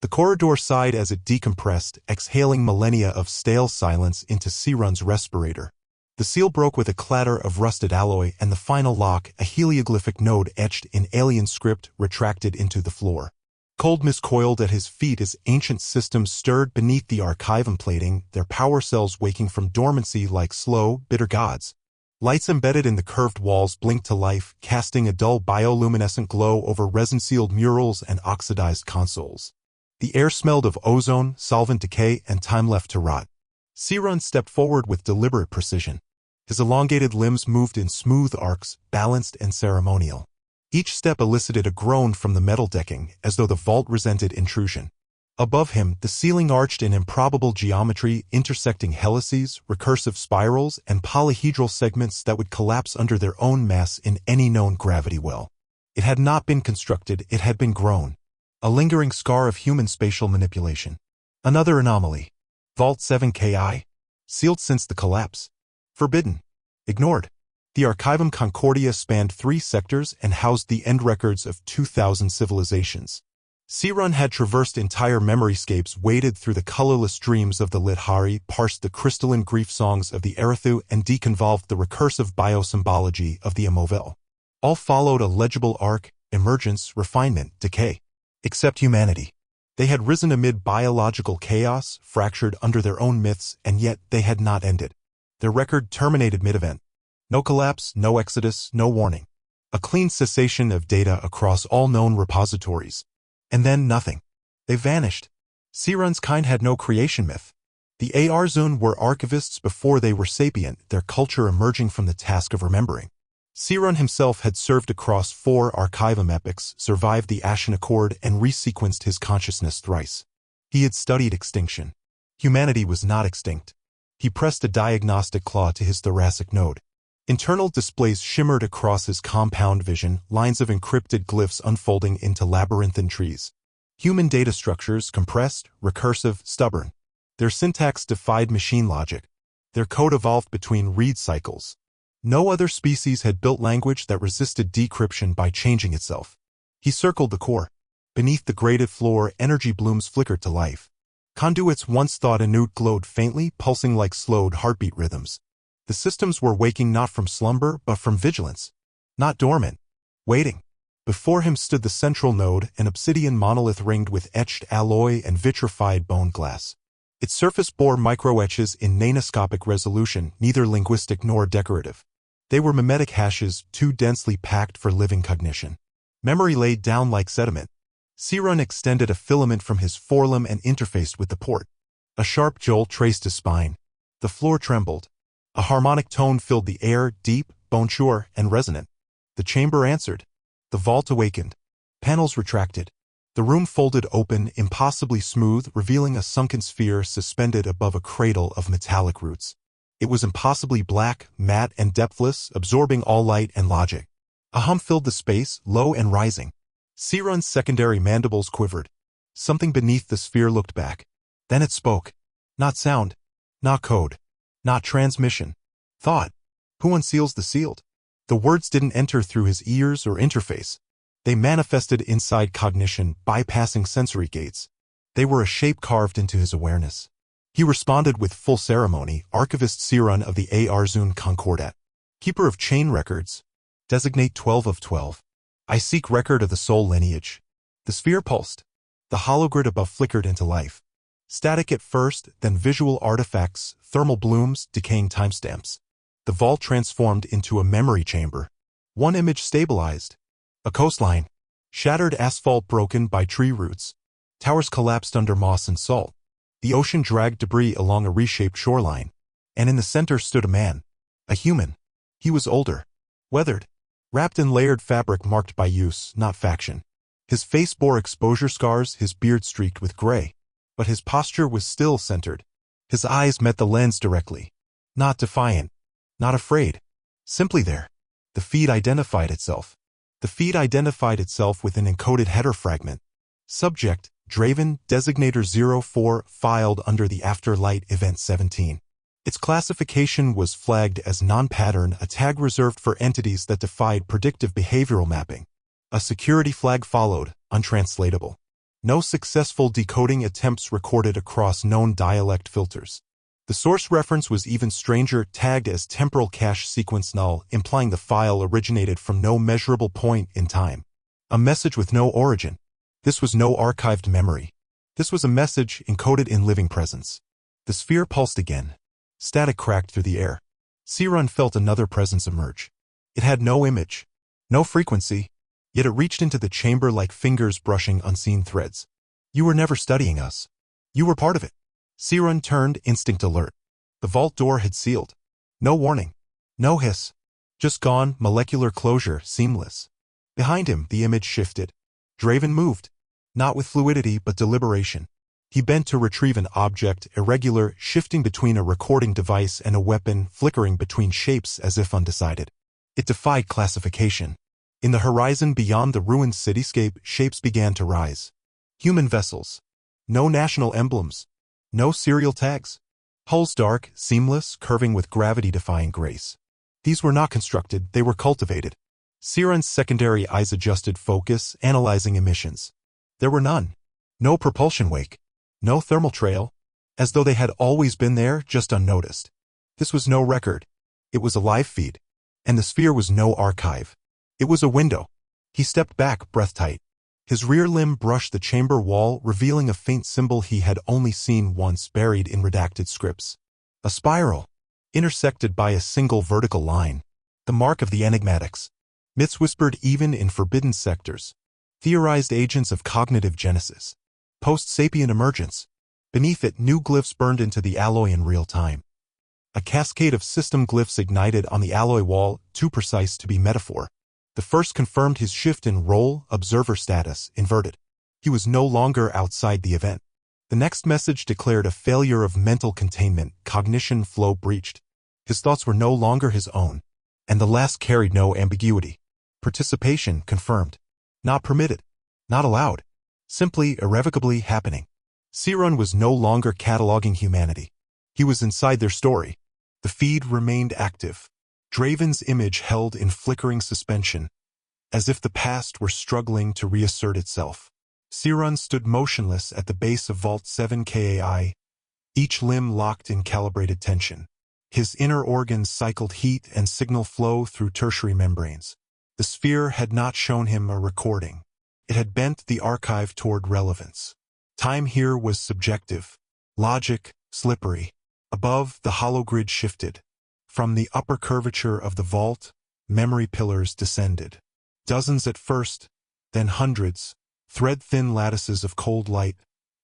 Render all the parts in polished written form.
The corridor sighed as it decompressed, exhaling millennia of stale silence into Seyrun's respirator. The seal broke with a clatter of rusted alloy, and the final lock, a helioglyphic node etched in alien script, retracted into the floor. Cold mist coiled at his feet as ancient systems stirred beneath the archivum plating, their power cells waking from dormancy like slow, bitter gods. Lights embedded in the curved walls blinked to life, casting a dull bioluminescent glow over resin-sealed murals and oxidized consoles. The air smelled of ozone, solvent decay, and time left to rot. Seyrun stepped forward with deliberate precision. His elongated limbs moved in smooth arcs, balanced and ceremonial. Each step elicited a groan from the metal decking, as though the vault resented intrusion. Above him, the ceiling arched in improbable geometry, intersecting helices, recursive spirals, and polyhedral segments that would collapse under their own mass in any known gravity well. It had not been constructed, it had been grown. A lingering scar of human spatial manipulation. Another anomaly. Vault 7 Ki. Sealed since the collapse. Forbidden. Ignored. The Archivum Concordia spanned 3 sectors and housed the end records of 2,000 civilizations. Seyrun had traversed entire memoryscapes, waded through the colorless dreams of the Lithari, parsed the crystalline grief songs of the Erethu, and deconvolved the recursive biosymbology of the Amovel. All followed a legible arc: emergence, refinement, decay. Except humanity. They had risen amid biological chaos, fractured under their own myths, and yet they had not ended. Their record terminated mid-event. No collapse, no exodus, no warning. A clean cessation of data across all known repositories. And then nothing. They vanished. Seyrun's kind had no creation myth. The Arzun were archivists before they were sapient, their culture emerging from the task of remembering. Seyrun himself had served across 4 archivum epochs, survived the Ashen Accord, and resequenced his consciousness thrice. He had studied extinction. Humanity was not extinct. He pressed a diagnostic claw to his thoracic node. Internal displays shimmered across his compound vision, lines of encrypted glyphs unfolding into labyrinthine trees. Human data structures, compressed, recursive, stubborn. Their syntax defied machine logic. Their code evolved between read cycles. No other species had built language that resisted decryption by changing itself. He circled the core. Beneath the grated floor, energy blooms flickered to life. Conduits once thought inute glowed faintly, pulsing like slowed heartbeat rhythms. The systems were waking not from slumber, but from vigilance. Not dormant. Waiting. Before him stood the central node, an obsidian monolith ringed with etched alloy and vitrified bone glass. Its surface bore microetches in nanoscopic resolution, neither linguistic nor decorative. They were mimetic hashes, too densely packed for living cognition. Memory laid down like sediment. Seyrun extended a filament from his forelimb and interfaced with the port. A sharp jolt traced his spine. The floor trembled. A harmonic tone filled the air, deep, bone-sure, and resonant. The chamber answered. The vault awakened. Panels retracted. The room folded open, impossibly smooth, revealing a sunken sphere suspended above a cradle of metallic roots. It was impossibly black, matte, and depthless, absorbing all light and logic. A hum filled the space, low and rising. Seyrun's secondary mandibles quivered. Something beneath the sphere looked back. Then it spoke. Not sound. Not code. Not transmission. Thought. Who unseals the sealed? The words didn't enter through his ears or interface. They manifested inside cognition, bypassing sensory gates. They were a shape carved into his awareness. He responded with full ceremony, Archivist Seyrun of the Arzun Concordat. Keeper of chain records. Designate 12 of 12. I seek record of the soul lineage. The sphere pulsed. The hologrid above flickered into life. Static at first, then visual artifacts, thermal blooms, decaying timestamps. The vault transformed into a memory chamber. One image stabilized. A coastline. Shattered asphalt broken by tree roots. Towers collapsed under moss and salt. The ocean dragged debris along a reshaped shoreline. And in the center stood a man. A human. He was older. Weathered. Wrapped in layered fabric marked by use, not faction. His face bore exposure scars, his beard streaked with gray. But his posture was still centered. His eyes met the lens directly. Not defiant. Not afraid. Simply there. The feed identified itself. The feed identified itself with an encoded header fragment. Subject, Draven, Designator 04, filed under the Afterlight Event 17. Its classification was flagged as non-pattern, a tag reserved for entities that defied predictive behavioral mapping. A security flag followed, untranslatable. No successful decoding attempts recorded across known dialect filters. The source reference was even stranger, tagged as temporal cache sequence null, implying the file originated from no measurable point in time. A message with no origin. This was no archived memory. This was a message encoded in living presence. The sphere pulsed again. Static cracked through the air. Seyrun felt another presence emerge. It had no image, no frequency, yet it reached into the chamber like fingers brushing unseen threads. You were never studying us. You were part of it. Seyrun turned, instinct alert. The vault door had sealed. No warning. No hiss. Just gone, molecular closure, seamless. Behind him, the image shifted. Draven moved. Not with fluidity, but deliberation. He bent to retrieve an object, irregular, shifting between a recording device and a weapon, flickering between shapes as if undecided. It defied classification. In the horizon beyond the ruined cityscape, shapes began to rise. Human vessels. No national emblems. No serial tags. Hulls dark, seamless, curving with gravity-defying grace. These were not constructed, they were cultivated. Seyrun's secondary eyes adjusted focus, analyzing emissions. There were none. No propulsion wake. No thermal trail. As though they had always been there, just unnoticed. This was no record. It was a live feed. And the sphere was no archive. It was a window. He stepped back, breath tight. His rear limb brushed the chamber wall, revealing a faint symbol he had only seen once buried in redacted scripts. A spiral, intersected by a single vertical line. The mark of the enigmatics. Myths whispered even in forbidden sectors. Theorized agents of cognitive genesis. Post-sapient emergence. Beneath it, new glyphs burned into the alloy in real time. A cascade of system glyphs ignited on the alloy wall, too precise to be metaphor. The first confirmed his shift in role, observer status, inverted. He was no longer outside the event. The next message declared a failure of mental containment, cognition flow breached. His thoughts were no longer his own. And the last carried no ambiguity. Participation confirmed. Not permitted. Not allowed. Simply, irrevocably happening. Seyrun was no longer cataloging humanity. He was inside their story. The feed remained active. Draven's image held in flickering suspension, as if the past were struggling to reassert itself. Seyrun stood motionless at the base of Vault 7 KAI, each limb locked in calibrated tension. His inner organs cycled heat and signal flow through tertiary membranes. The sphere had not shown him a recording. It had bent the archive toward relevance. Time here was subjective. Logic, slippery. Above, the hollow grid shifted. From the upper curvature of the vault, memory pillars descended. Dozens at first, then hundreds, thread-thin lattices of cold light,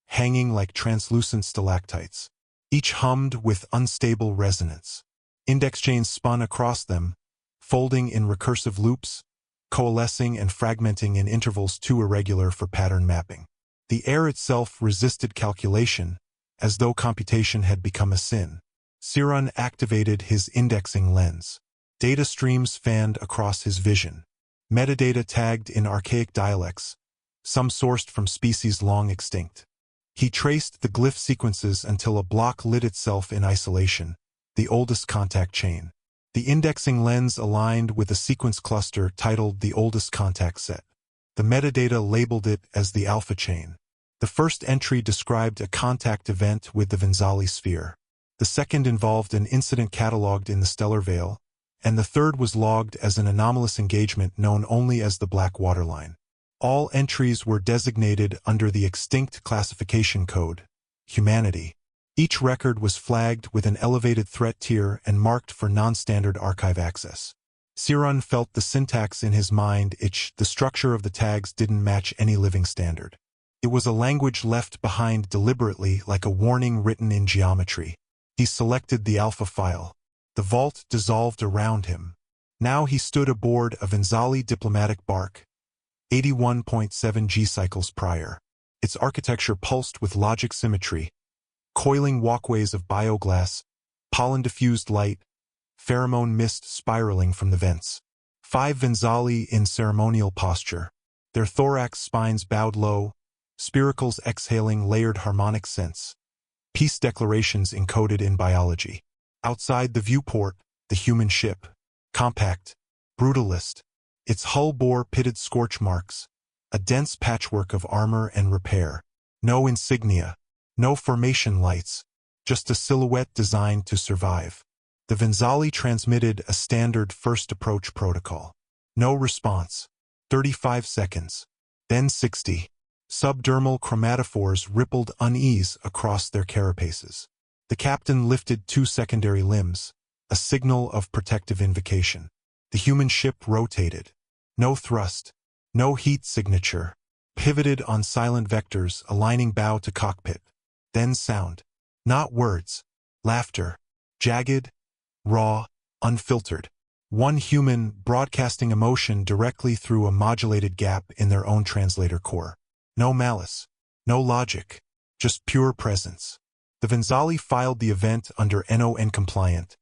hanging like translucent stalactites. Each hummed with unstable resonance. Index chains spun across them, folding in recursive loops, coalescing and fragmenting in intervals too irregular for pattern mapping. The air itself resisted calculation, as though computation had become a sin. Seyrun activated his indexing lens. Data streams fanned across his vision. Metadata tagged in archaic dialects, some sourced from species long extinct. He traced the glyph sequences until a block lit itself in isolation, the oldest contact chain. The indexing lens aligned with a sequence cluster titled the oldest contact set. The metadata labeled it as the alpha chain. The first entry described a contact event with the Venzali sphere. The second involved an incident cataloged in the stellar veil, and the third was logged as an anomalous engagement known only as the Black Waterline. All entries were designated under the extinct classification code, humanity. Each record was flagged with an elevated threat tier and marked for non-standard archive access. Seyrun felt the syntax in his mind itch. The structure of the tags didn't match any living standard. It was a language left behind deliberately, like a warning written in geometry. He selected the alpha file. The vault dissolved around him. Now he stood aboard a Venzali diplomatic bark, 81.7 G-cycles prior. Its architecture pulsed with logic symmetry, coiling walkways of bioglass, pollen-diffused light, pheromone mist spiraling from the vents. 5 Venzali in ceremonial posture, their thorax spines bowed low, spiracles exhaling layered harmonic scents. Peace declarations encoded in biology. Outside the viewport, the human ship. Compact, brutalist. Its hull bore pitted scorch marks, a dense patchwork of armor and repair. No insignia, no formation lights, just a silhouette designed to survive. The Venzali transmitted a standard first approach protocol. No response. 35 seconds. Then 60. Subdermal chromatophores rippled unease across their carapaces. The captain lifted 2 secondary limbs, a signal of protective invocation. The human ship rotated. No thrust, no heat signature. Pivoted on silent vectors aligning bow to cockpit. Then sound. Not words. Laughter. Jagged, raw, unfiltered. One human broadcasting emotion directly through a modulated gap in their own translator core. No malice. No logic. Just pure presence. The Venzali filed the event under NON compliant.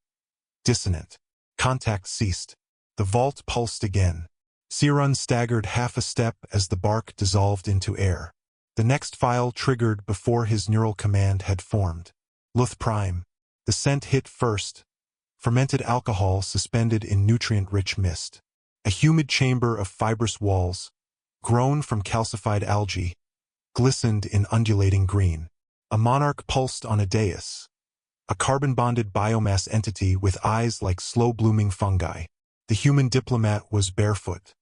Dissonant. Contact ceased. The vault pulsed again. Seyrun staggered half a step as the bark dissolved into air. The next file triggered before his neural command had formed. Luth Prime. The scent hit first. Fermented alcohol suspended in nutrient-rich mist. A humid chamber of fibrous walls, grown from calcified algae, glistened in undulating green. A monarch pulsed on a dais. A carbon-bonded biomass entity with eyes like slow-blooming fungi. The human diplomat was barefoot.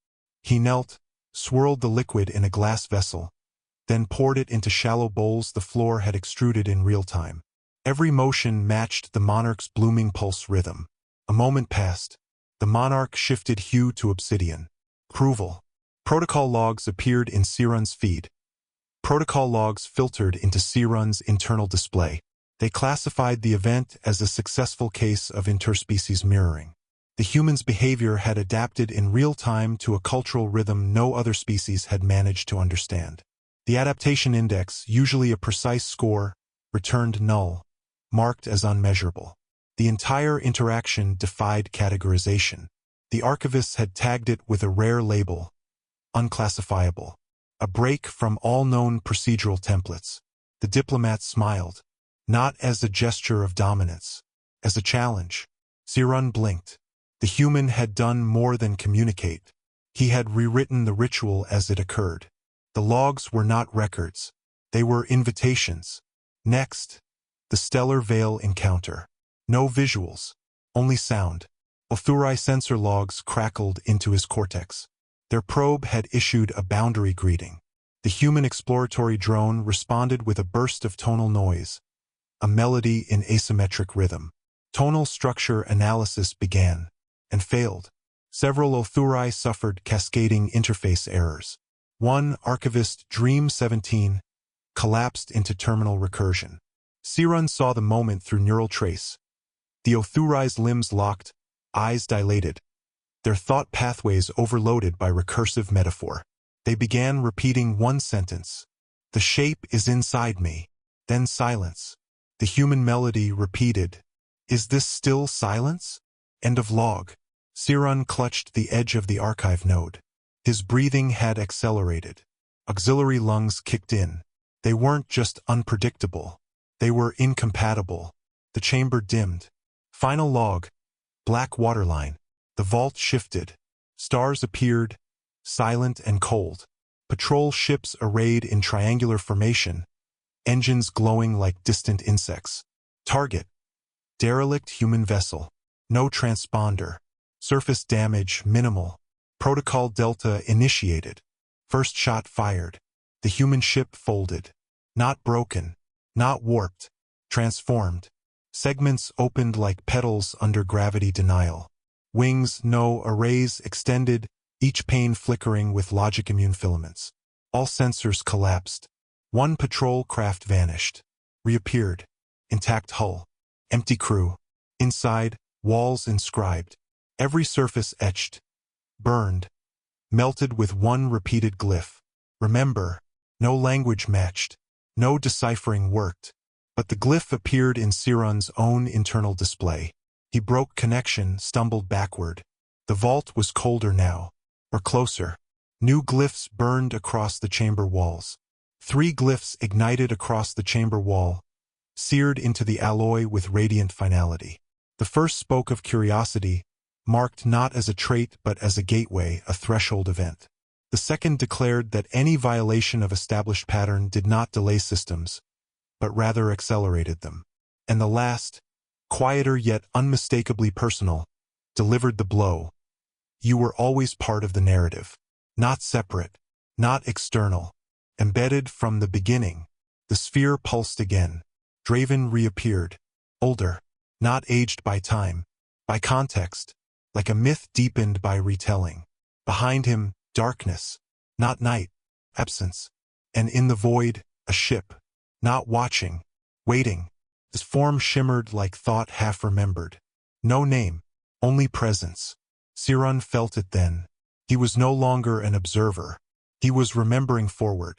He knelt, swirled the liquid in a glass vessel, then poured it into shallow bowls the floor had extruded in real time. Every motion matched the monarch's blooming pulse rhythm. A moment passed. The monarch shifted hue to obsidian. Approval. Protocol logs appeared in Seyrun's feed. Protocol logs filtered into Seyrun's internal display. They classified the event as a successful case of interspecies mirroring. The human's behavior had adapted in real time to a cultural rhythm no other species had managed to understand. The adaptation index, usually a precise score, returned null, marked as unmeasurable. The entire interaction defied categorization. The archivists had tagged it with a rare label, unclassifiable, a break from all known procedural templates. The diplomat smiled, not as a gesture of dominance, as a challenge. Seyrun blinked. The human had done more than communicate. He had rewritten the ritual as it occurred. The logs were not records. They were invitations. Next, the stellar veil encounter. No visuals, only sound. Othuri sensor logs crackled into his cortex. Their probe had issued a boundary greeting. The human exploratory drone responded with a burst of tonal noise, a melody in asymmetric rhythm. Tonal structure analysis began, and failed. Several Othuri suffered cascading interface errors. One, Archivist Dream 17, collapsed into terminal recursion. Seyrun saw the moment through neural trace. The Othuri's limbs locked, eyes dilated, their thought pathways overloaded by recursive metaphor. They began repeating one sentence. The shape is inside me. Then silence. The human melody repeated. Is this still silence? End of log. Seyrun clutched the edge of the archive node. His breathing had accelerated. Auxiliary lungs kicked in. They weren't just unpredictable. They were incompatible. The chamber dimmed. Final log. Black waterline. The vault shifted. Stars appeared, silent and cold. Patrol ships arrayed in triangular formation, engines glowing like distant insects. Target. Derelict human vessel. No transponder. Surface damage minimal. Protocol Delta initiated. First shot fired. The human ship folded. Not broken. Not warped. Transformed. Segments opened like petals under gravity denial. Wings, no arrays extended, each pane flickering with logic-immune filaments. All sensors collapsed. One patrol craft vanished. Reappeared. Intact hull. Empty crew. Inside, walls inscribed. Every surface etched. Burned. Melted with one repeated glyph. Remember. No language matched. No deciphering worked. But the glyph appeared in Seyrun's own internal display. He broke connection, stumbled backward. The vault was colder now. Or closer. New glyphs burned across the chamber walls. 3 glyphs ignited across the chamber wall, seared into the alloy with radiant finality. The first spoke of curiosity, marked not as a trait but as a gateway, a threshold event. The second declared that any violation of established pattern did not delay systems, but rather accelerated them. And the last, quieter yet unmistakably personal, delivered the blow. You were always part of the narrative, not separate, not external, embedded from the beginning. The sphere pulsed again. Draven reappeared, older, not aged by time, by context, like a myth deepened by retelling. Behind him, darkness, not night, absence. And in the void, a ship, not watching, waiting. His form shimmered like thought half-remembered. No name, only presence. Seyrun felt it then. He was no longer an observer. He was remembering forward.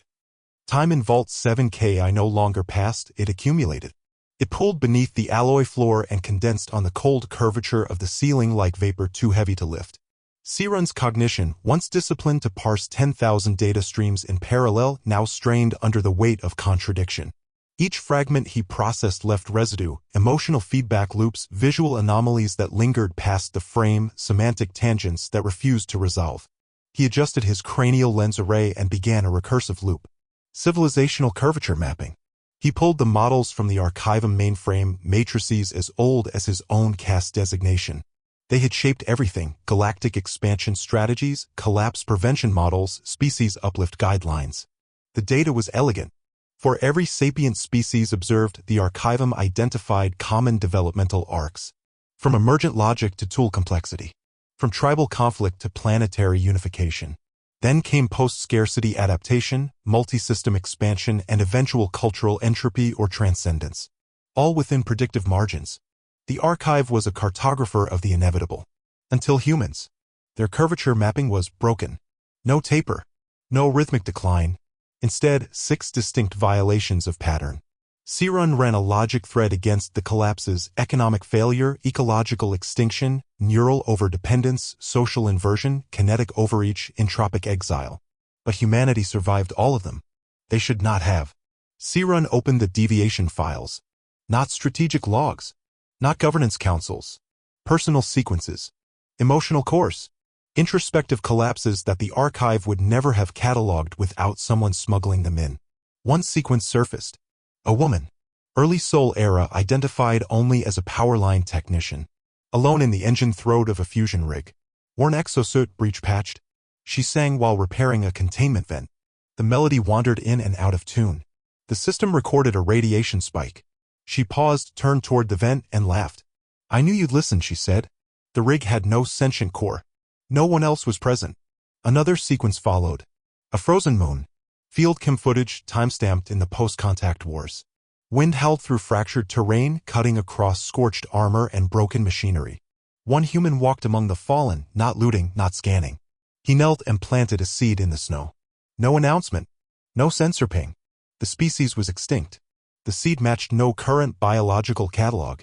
Time in Vault 7K I no longer passed, it accumulated. It pulled beneath the alloy floor and condensed on the cold curvature of the ceiling like vapor too heavy to lift. Seyrun's cognition, once disciplined to parse 10,000 data streams in parallel, now strained under the weight of contradiction. Each fragment he processed left residue, emotional feedback loops, visual anomalies that lingered past the frame, semantic tangents that refused to resolve. He adjusted his cranial lens array and began a recursive loop. Civilizational curvature mapping. He pulled the models from the Archivum mainframe, matrices as old as his own caste designation. They had shaped everything: galactic expansion strategies, collapse prevention models, species uplift guidelines. The data was elegant. For every sapient species observed, the Archivum identified common developmental arcs. From emergent logic to tool complexity. From tribal conflict to planetary unification. Then came post-scarcity adaptation, multi-system expansion, and eventual cultural entropy or transcendence. All within predictive margins. The archive was a cartographer of the inevitable. Until humans. Their curvature mapping was broken. No taper. No rhythmic decline. Instead, 6 distinct violations of pattern. Seyrun ran a logic thread against the collapses: economic failure, ecological extinction, neural overdependence, social inversion, kinetic overreach, entropic exile. But humanity survived all of them. They should not have. Seyrun opened the deviation files. Not strategic logs. Not governance councils. Personal sequences. Emotional cores. Introspective collapses that the archive would never have cataloged without someone smuggling them in. One sequence surfaced. A woman. Early Soul era, identified only as a powerline technician. Alone in the engine throat of a fusion rig. Worn exosuit breach patched. She sang while repairing a containment vent. The melody wandered in and out of tune. The system recorded a radiation spike. She paused, turned toward the vent, and laughed. "I knew you'd listen," she said. The rig had no sentient core. No one else was present. Another sequence followed. A frozen moon. Field cam footage, timestamped in the post-contact wars. Wind howled through fractured terrain, cutting across scorched armor and broken machinery. One human walked among the fallen, not looting, not scanning. He knelt and planted a seed in the snow. No announcement. No sensor ping. The species was extinct. The seed matched no current biological catalog.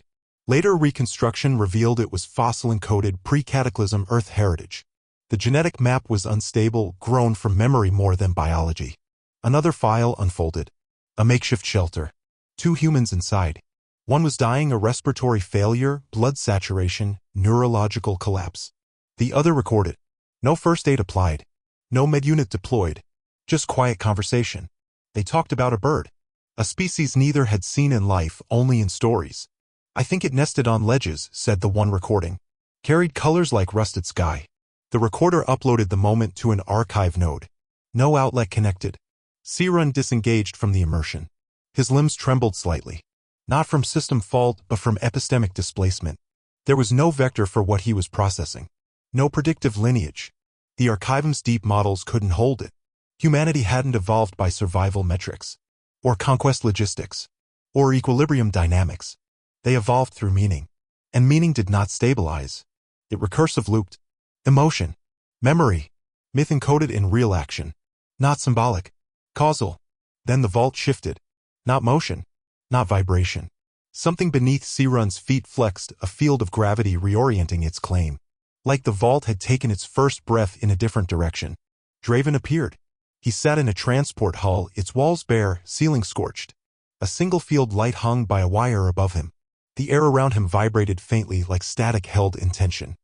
Later reconstruction revealed it was fossil-encoded pre-cataclysm Earth heritage. The genetic map was unstable, grown from memory more than biology. Another file unfolded. A makeshift shelter. 2 humans inside. One was dying a respiratory failure, blood saturation, neurological collapse. The other recorded. No first aid applied. No med unit deployed. Just quiet conversation. They talked about a bird. A species neither had seen in life, only in stories. "I think it nested on ledges," said the one recording. "Carried colors like rusted sky." The recorder uploaded the moment to an archive node. No outlet connected. Seyrun disengaged from the immersion. His limbs trembled slightly. Not from system fault, but from epistemic displacement. There was no vector for what he was processing. No predictive lineage. The Archivum's deep models couldn't hold it. Humanity hadn't evolved by survival metrics. Or conquest logistics. Or equilibrium dynamics. They evolved through meaning. And meaning did not stabilize. It recursive looped. Emotion. Memory. Myth encoded in real action. Not symbolic. Causal. Then the vault shifted. Not motion. Not vibration. Something beneath Seyrun's feet flexed, a field of gravity reorienting its claim. Like the vault had taken its first breath in a different direction. Draven appeared. He sat in a transport hull, its walls bare, ceiling scorched. A single field light hung by a wire above him. The air around him vibrated faintly like static held in tension.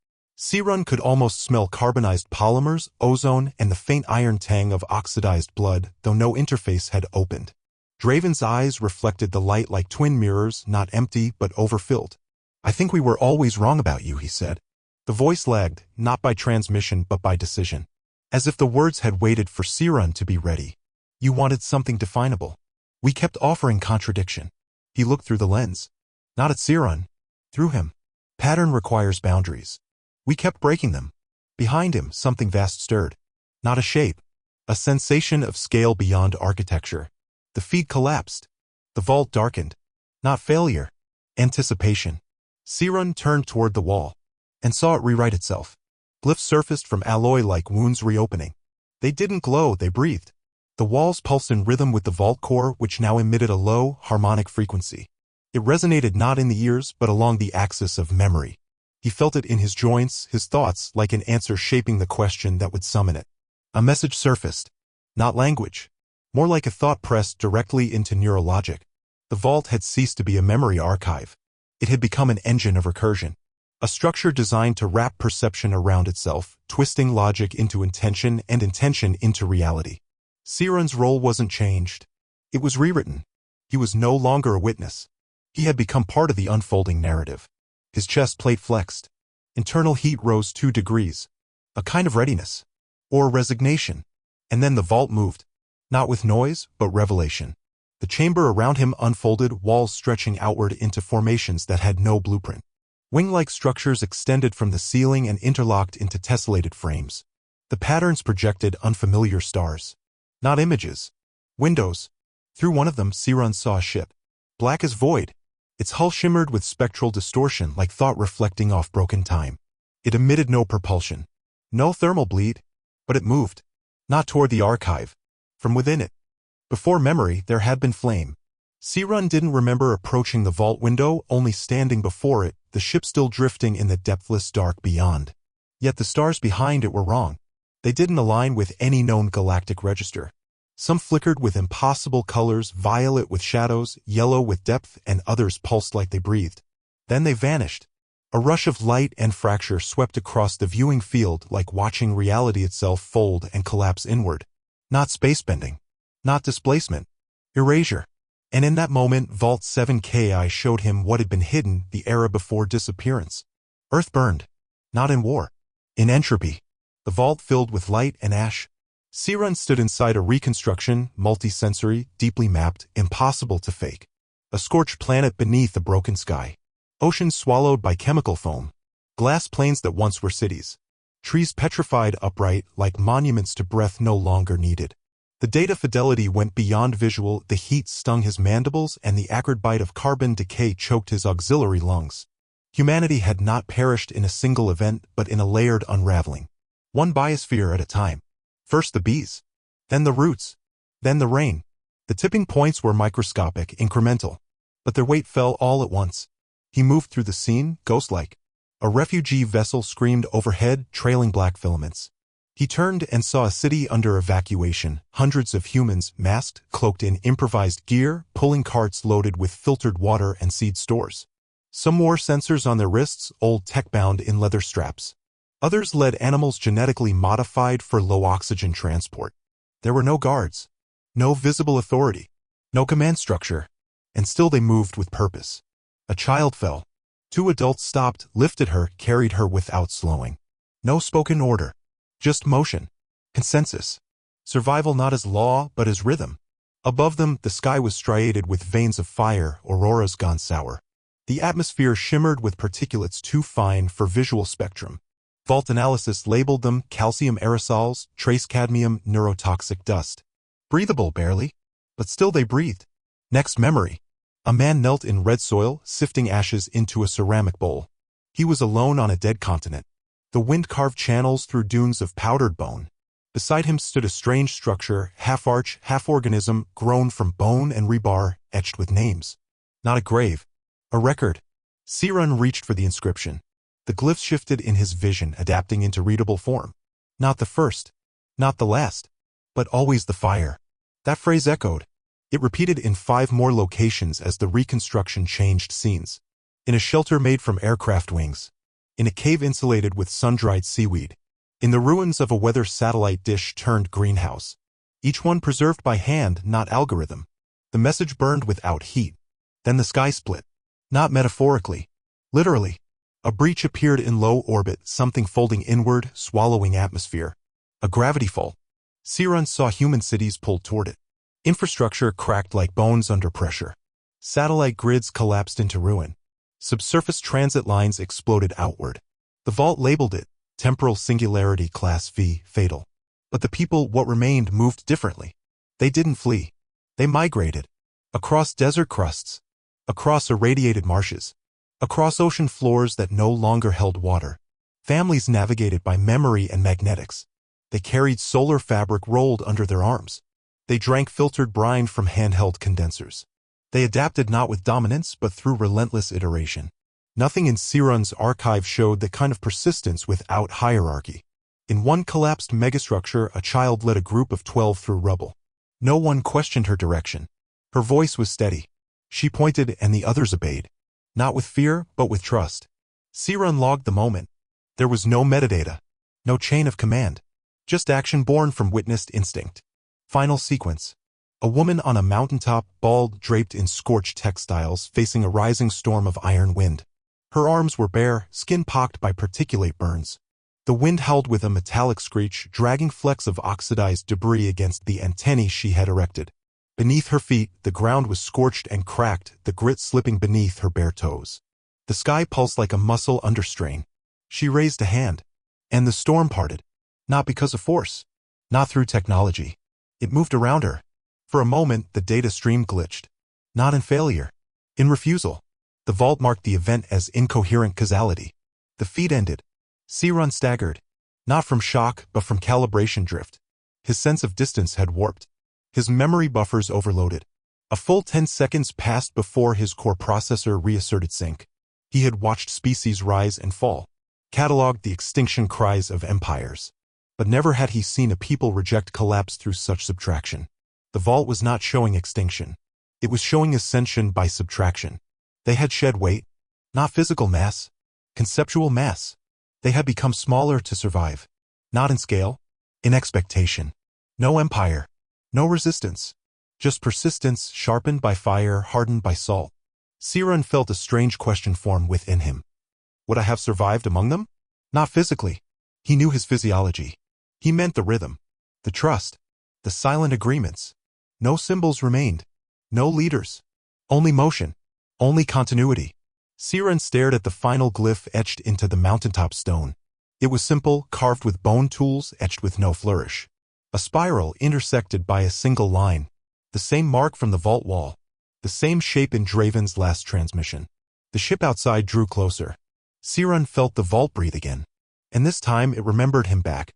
Seyrun could almost smell carbonized polymers, ozone, and the faint iron tang of oxidized blood, though no interface had opened. Draven's eyes reflected the light like twin mirrors, not empty but overfilled. "I think we were always wrong about you," he said. The voice lagged, not by transmission but by decision. As if the words had waited for Seyrun to be ready. "You wanted something definable. We kept offering contradiction." He looked through the lens. Not at Seyrun. Through him. Pattern requires boundaries. We kept breaking them. Behind him, something vast stirred. Not a shape. A sensation of scale beyond architecture. The feed collapsed. The vault darkened. Not failure. Anticipation. Seyrun turned toward the wall and saw it rewrite itself. Glyphs surfaced from alloy like wounds reopening. They didn't glow, they breathed. The walls pulsed in rhythm with the vault core, which now emitted a low, harmonic frequency. It resonated not in the ears but along the axis of memory. He felt it in his joints, his thoughts, like an answer shaping the question that would summon it. A message surfaced. Not language. More like a thought pressed directly into neurologic. The vault had ceased to be a memory archive. It had become an engine of recursion. A structure designed to wrap perception around itself, twisting logic into intention and intention into reality. Seyrun's role wasn't changed. It was rewritten. He was no longer a witness. He had become part of the unfolding narrative. His chest plate flexed. Internal heat rose 2 degrees. A kind of readiness. Or resignation. And then the vault moved. Not with noise, but revelation. The chamber around him unfolded, walls stretching outward into formations that had no blueprint. Wing-like structures extended from the ceiling and interlocked into tessellated frames. The patterns projected unfamiliar stars. Not images. Windows. Through one of them, Seyrun saw a ship. Black as void. Its hull shimmered with spectral distortion like thought reflecting off broken time. It emitted no propulsion. No thermal bleed. But it moved. Not toward the archive. From within it. Before memory, there had been flame. Seyrun didn't remember approaching the vault window, only standing before it, the ship still drifting in the depthless dark beyond. Yet the stars behind it were wrong. They didn't align with any known galactic register. Some flickered with impossible colors, violet with shadows, yellow with depth, and others pulsed like they breathed. Then they vanished. A rush of light and fracture swept across the viewing field like watching reality itself fold and collapse inward. Not space-bending. Not displacement. Erasure. And in that moment, Vault 7Ki showed him what had been hidden, the era before disappearance. Earth burned. Not in war. In entropy. The vault filled with light and ash. Seyrun stood inside a reconstruction, multi-sensory, deeply mapped, impossible to fake. A scorched planet beneath a broken sky. Oceans swallowed by chemical foam. Glass plains that once were cities. Trees petrified upright like monuments to breath no longer needed. The data fidelity went beyond visual, the heat stung his mandibles and the acrid bite of carbon decay choked his auxiliary lungs. Humanity had not perished in a single event but in a layered unraveling. One biosphere at a time. First the bees. Then the roots. Then the rain. The tipping points were microscopic, incremental. But their weight fell all at once. He moved through the scene, ghost-like. A refugee vessel screamed overhead, trailing black filaments. He turned and saw a city under evacuation, hundreds of humans, masked, cloaked in improvised gear, pulling carts loaded with filtered water and seed stores. Some wore sensors on their wrists, old tech bound in leather straps. Others led animals genetically modified for low-oxygen transport. There were no guards. No visible authority. No command structure. And still they moved with purpose. A child fell. 2 adults stopped, lifted her, carried her without slowing. No spoken order. Just motion. Consensus. Survival not as law, but as rhythm. Above them, the sky was striated with veins of fire, auroras gone sour. The atmosphere shimmered with particulates too fine for visual spectrum. Vault analysis labeled them calcium aerosols, trace cadmium, neurotoxic dust. Breathable barely, but still they breathed. Next memory. A man knelt in red soil, sifting ashes into a ceramic bowl. He was alone on a dead continent. The wind carved channels through dunes of powdered bone. Beside him stood a strange structure, half-arch, half-organism, grown from bone and rebar, etched with names. Not a grave. A record. Seyrun reached for the inscription. The glyphs shifted in his vision, adapting into readable form. Not the first. Not the last. But always the fire. That phrase echoed. It repeated in 5 more locations as the reconstruction changed scenes. In a shelter made from aircraft wings. in a cave insulated with sun-dried seaweed, in the ruins of a weather satellite dish turned greenhouse. Each one preserved by hand, not algorithm. The message burned without heat. Then the sky split. Not metaphorically. Literally. A breach appeared in low orbit, something folding inward, swallowing atmosphere. A gravity fault. Seyrun saw human cities pulled toward it. Infrastructure cracked like bones under pressure. Satellite grids collapsed into ruin. Subsurface transit lines exploded outward. The vault labeled it, temporal singularity class V, fatal. But the people, what remained, moved differently. They didn't flee. They migrated. Across desert crusts. Across irradiated marshes. Across ocean floors that no longer held water. Families navigated by memory and magnetics. They carried solar fabric rolled under their arms. They drank filtered brine from handheld condensers. They adapted not with dominance but through relentless iteration. Nothing in Seyrun's archive showed the kind of persistence without hierarchy. In one collapsed megastructure, a child led a group of 12 through rubble. No one questioned her direction. Her voice was steady. She pointed and the others obeyed. Not with fear, but with trust. Seyrun logged the moment. There was no metadata. No chain of command. Just action born from witnessed instinct. Final sequence. A woman on a mountaintop, bald, draped in scorched textiles, facing a rising storm of iron wind. Her arms were bare, skin pocked by particulate burns. The wind howled with a metallic screech, dragging flecks of oxidized debris against the antennae she had erected. Beneath her feet, the ground was scorched and cracked, the grit slipping beneath her bare toes. The sky pulsed like a muscle under strain. She raised a hand. And the storm parted. Not because of force. Not through technology. It moved around her. For a moment, the data stream glitched. Not in failure. In refusal. The vault marked the event as incoherent causality. The feed ended. Seyrun staggered. Not from shock, but from calibration drift. His sense of distance had warped. His memory buffers overloaded. A full 10 seconds passed before his core processor reasserted sync. He had watched species rise and fall. Catalogued the extinction cries of empires. But never had he seen a people reject collapse through such subtraction. The vault was not showing extinction. It was showing ascension by subtraction. They had shed weight. Not physical mass. Conceptual mass. They had become smaller to survive. Not in scale. In expectation. No empire. No resistance. Just persistence, sharpened by fire, hardened by salt. Seyrun felt a strange question form within him. Would I have survived among them? Not physically. He knew his physiology. He meant the rhythm. The trust. The silent agreements. No symbols remained. No leaders. Only motion. Only continuity. Seyrun stared at the final glyph etched into the mountaintop stone. It was simple, carved with bone tools, etched with no flourish. A spiral intersected by a single line. The same mark from the vault wall. The same shape in Draven's last transmission. The ship outside drew closer. Seyrun felt the vault breathe again. And this time it remembered him back.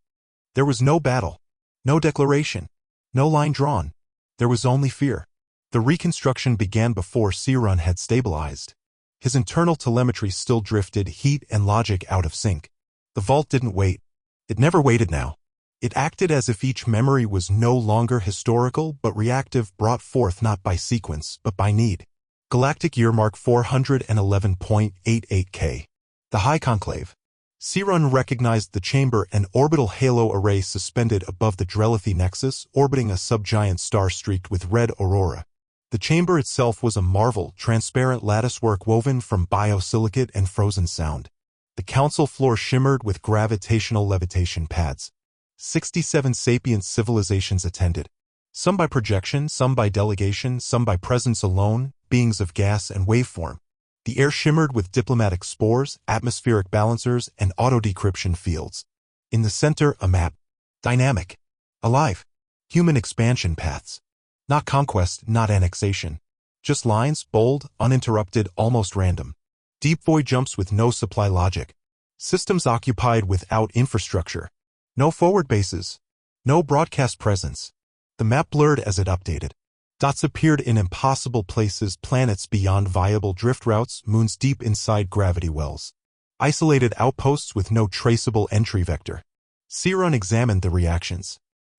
There was no battle. No declaration. No line drawn. There was only fear. The reconstruction began before Seyrun had stabilized. His internal telemetry still drifted, heat and logic out of sync. The vault didn't wait. It never waited now. It acted as if each memory was no longer historical but reactive, brought forth not by sequence but by need. Galactic Yearmark 411.88K. The High Conclave. Seyrun recognized the chamber, an orbital halo array suspended above the Drelethi nexus, orbiting a subgiant star streaked with red aurora. The chamber itself was a marvel, transparent latticework woven from biosilicate and frozen sound. The council floor shimmered with gravitational levitation pads. 67 sapient civilizations attended. Some by projection, some by delegation, some by presence alone, beings of gas and waveform. The air shimmered with diplomatic spores, atmospheric balancers, and auto-decryption fields. In the center, a map. Dynamic. Alive. Human expansion paths. Not conquest, not annexation. Just lines, bold, uninterrupted, almost random. Deep void jumps with no supply logic. Systems occupied without infrastructure. No forward bases. No broadcast presence. The map blurred as it updated. Dots appeared in impossible places, planets beyond viable drift routes, moons deep inside gravity wells. Isolated outposts with no traceable entry vector. Seyrun examined the reactions.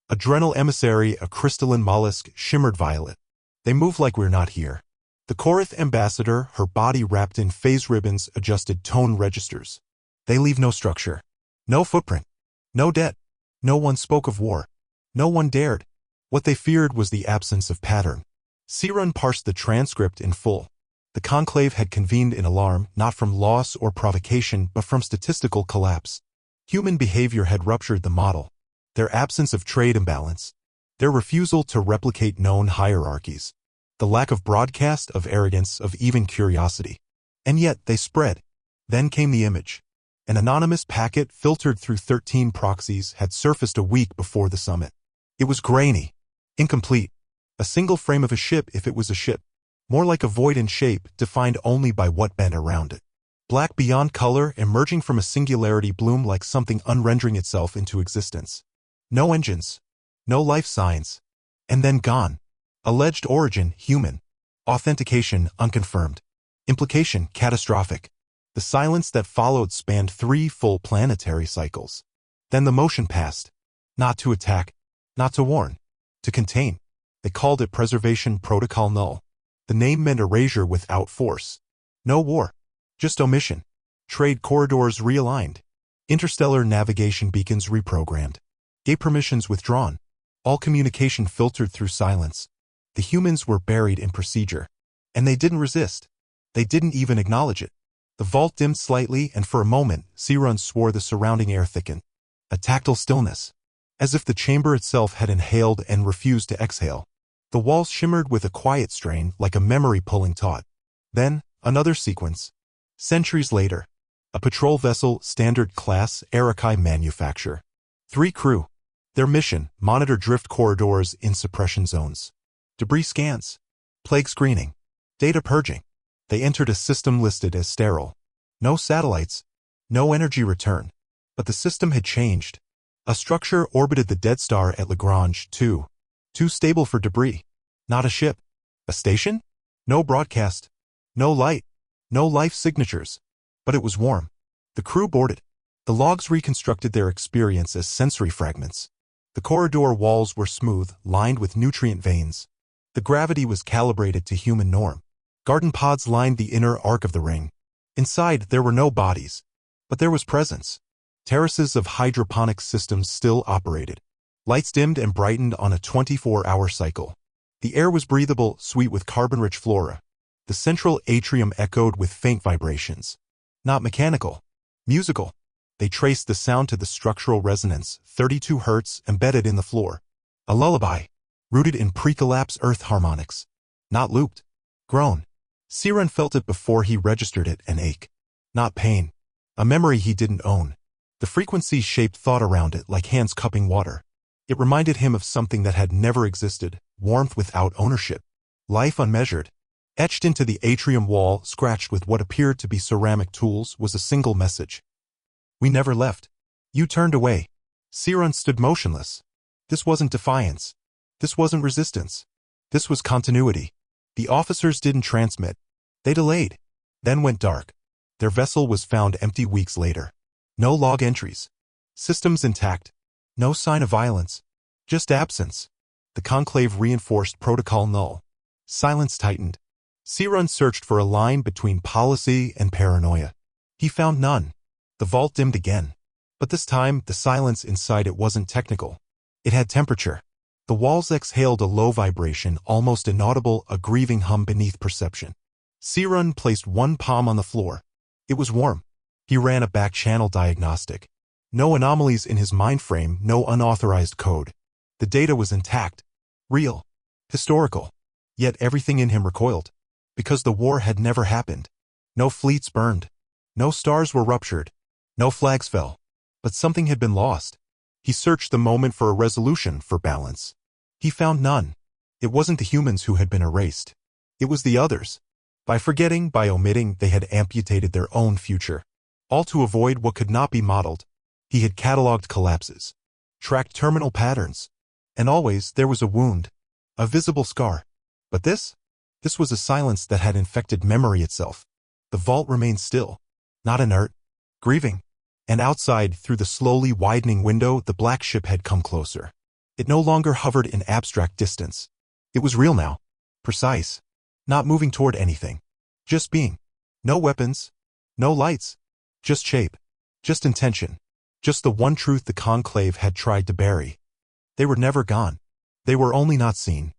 Adrenal emissary, a crystalline mollusk, shimmered violet. They move like we're not here. The Korath ambassador, her body wrapped in phase ribbons, adjusted tone registers. They leave no structure, no footprint, no debt. No one spoke of war. No one dared. What they feared was the absence of pattern. Seyrun parsed the transcript in full. The conclave had convened in alarm, not from loss or provocation, but from statistical collapse. Human behavior had ruptured the model. Their absence of trade imbalance. Their refusal to replicate known hierarchies. The lack of broadcast, of arrogance, of even curiosity. And yet they spread. Then came the image. An anonymous packet filtered through 13 proxies had surfaced a week before the summit. It was grainy, incomplete, a single frame of a ship if it was a ship, more like a void in shape defined only by what bent around it. Black beyond color, emerging from a singularity bloom like something unrendering itself into existence. No engines, no life signs, and then gone. Alleged origin, human. Authentication, unconfirmed. Implication, catastrophic. The silence that followed spanned 3 full planetary cycles. Then the motion passed. Not to attack, not to warn, to contain. They called it Preservation Protocol Null. The name meant erasure without force. No war, just omission. Trade corridors realigned. Interstellar navigation beacons reprogrammed. Gate permissions withdrawn. All communication filtered through silence. The humans were buried in procedure. And they didn't resist. They didn't even acknowledge it. The vault dimmed slightly, and for a moment, Seyrun swore the surrounding air thickened. A tactile stillness. As if the chamber itself had inhaled and refused to exhale. The walls shimmered with a quiet strain, like a memory pulling taut. Then, another sequence. Centuries later. A patrol vessel, standard class, Arakai manufacture. 3 crew. Their mission, monitor drift corridors in suppression zones. Debris scans. Plague screening. Data purging. They entered a system listed as sterile. No satellites. No energy return. But the system had changed. A structure orbited the dead star at Lagrange 2. Too stable for debris. Not a ship. A station? No broadcast. No light. No life signatures. But it was warm. The crew boarded. The logs reconstructed their experience as sensory fragments. The corridor walls were smooth, lined with nutrient veins. The gravity was calibrated to human norm. Garden pods lined the inner arc of the ring. Inside, there were no bodies. But there was presence. Terraces of hydroponic systems still operated. Lights dimmed and brightened on a 24-hour cycle. The air was breathable, sweet with carbon-rich flora. The central atrium echoed with faint vibrations. Not mechanical. Musical. They traced the sound to the structural resonance, 32 Hz, embedded in the floor. A lullaby. Rooted in pre-collapse earth harmonics. Not looped. Grown. Seyrun felt it before he registered it, an ache. Not pain. A memory he didn't own. The frequency shaped thought around it like hands cupping water. It reminded him of something that had never existed, warmth without ownership. Life unmeasured. Etched into the atrium wall, scratched with what appeared to be ceramic tools, was a single message. We never left. You turned away. Seyrun stood motionless. This wasn't defiance. This wasn't resistance. This was continuity. The officers didn't transmit. They delayed. Then went dark. Their vessel was found empty weeks later. No log entries. Systems intact. No sign of violence. Just absence. The conclave reinforced protocol null. Silence tightened. Seyrun searched for a line between policy and paranoia. He found none. The vault dimmed again. But this time, the silence inside it wasn't technical. It had temperature. The walls exhaled a low vibration, almost inaudible, a grieving hum beneath perception. Seyrun placed one palm on the floor. It was warm. He ran a back-channel diagnostic. No anomalies in his mind frame, no unauthorized code. The data was intact. Real. Historical. Yet everything in him recoiled. Because the war had never happened. No fleets burned. No stars were ruptured. No flags fell. But something had been lost. He searched the moment for a resolution, for balance. He found none. It wasn't the humans who had been erased. It was the others. By forgetting, by omitting, they had amputated their own future. All to avoid what could not be modeled. He had cataloged collapses. Tracked terminal patterns. And always there was a wound. A visible scar. But this? This was a silence that had infected memory itself. The vault remained still. Not inert. Grieving. And outside, through the slowly widening window, the black ship had come closer. It no longer hovered in abstract distance. It was real now. Precise. Not moving toward anything. Just being. No weapons. No lights. Just shape. Just intention. Just the one truth the conclave had tried to bury. They were never gone. They were only not seen.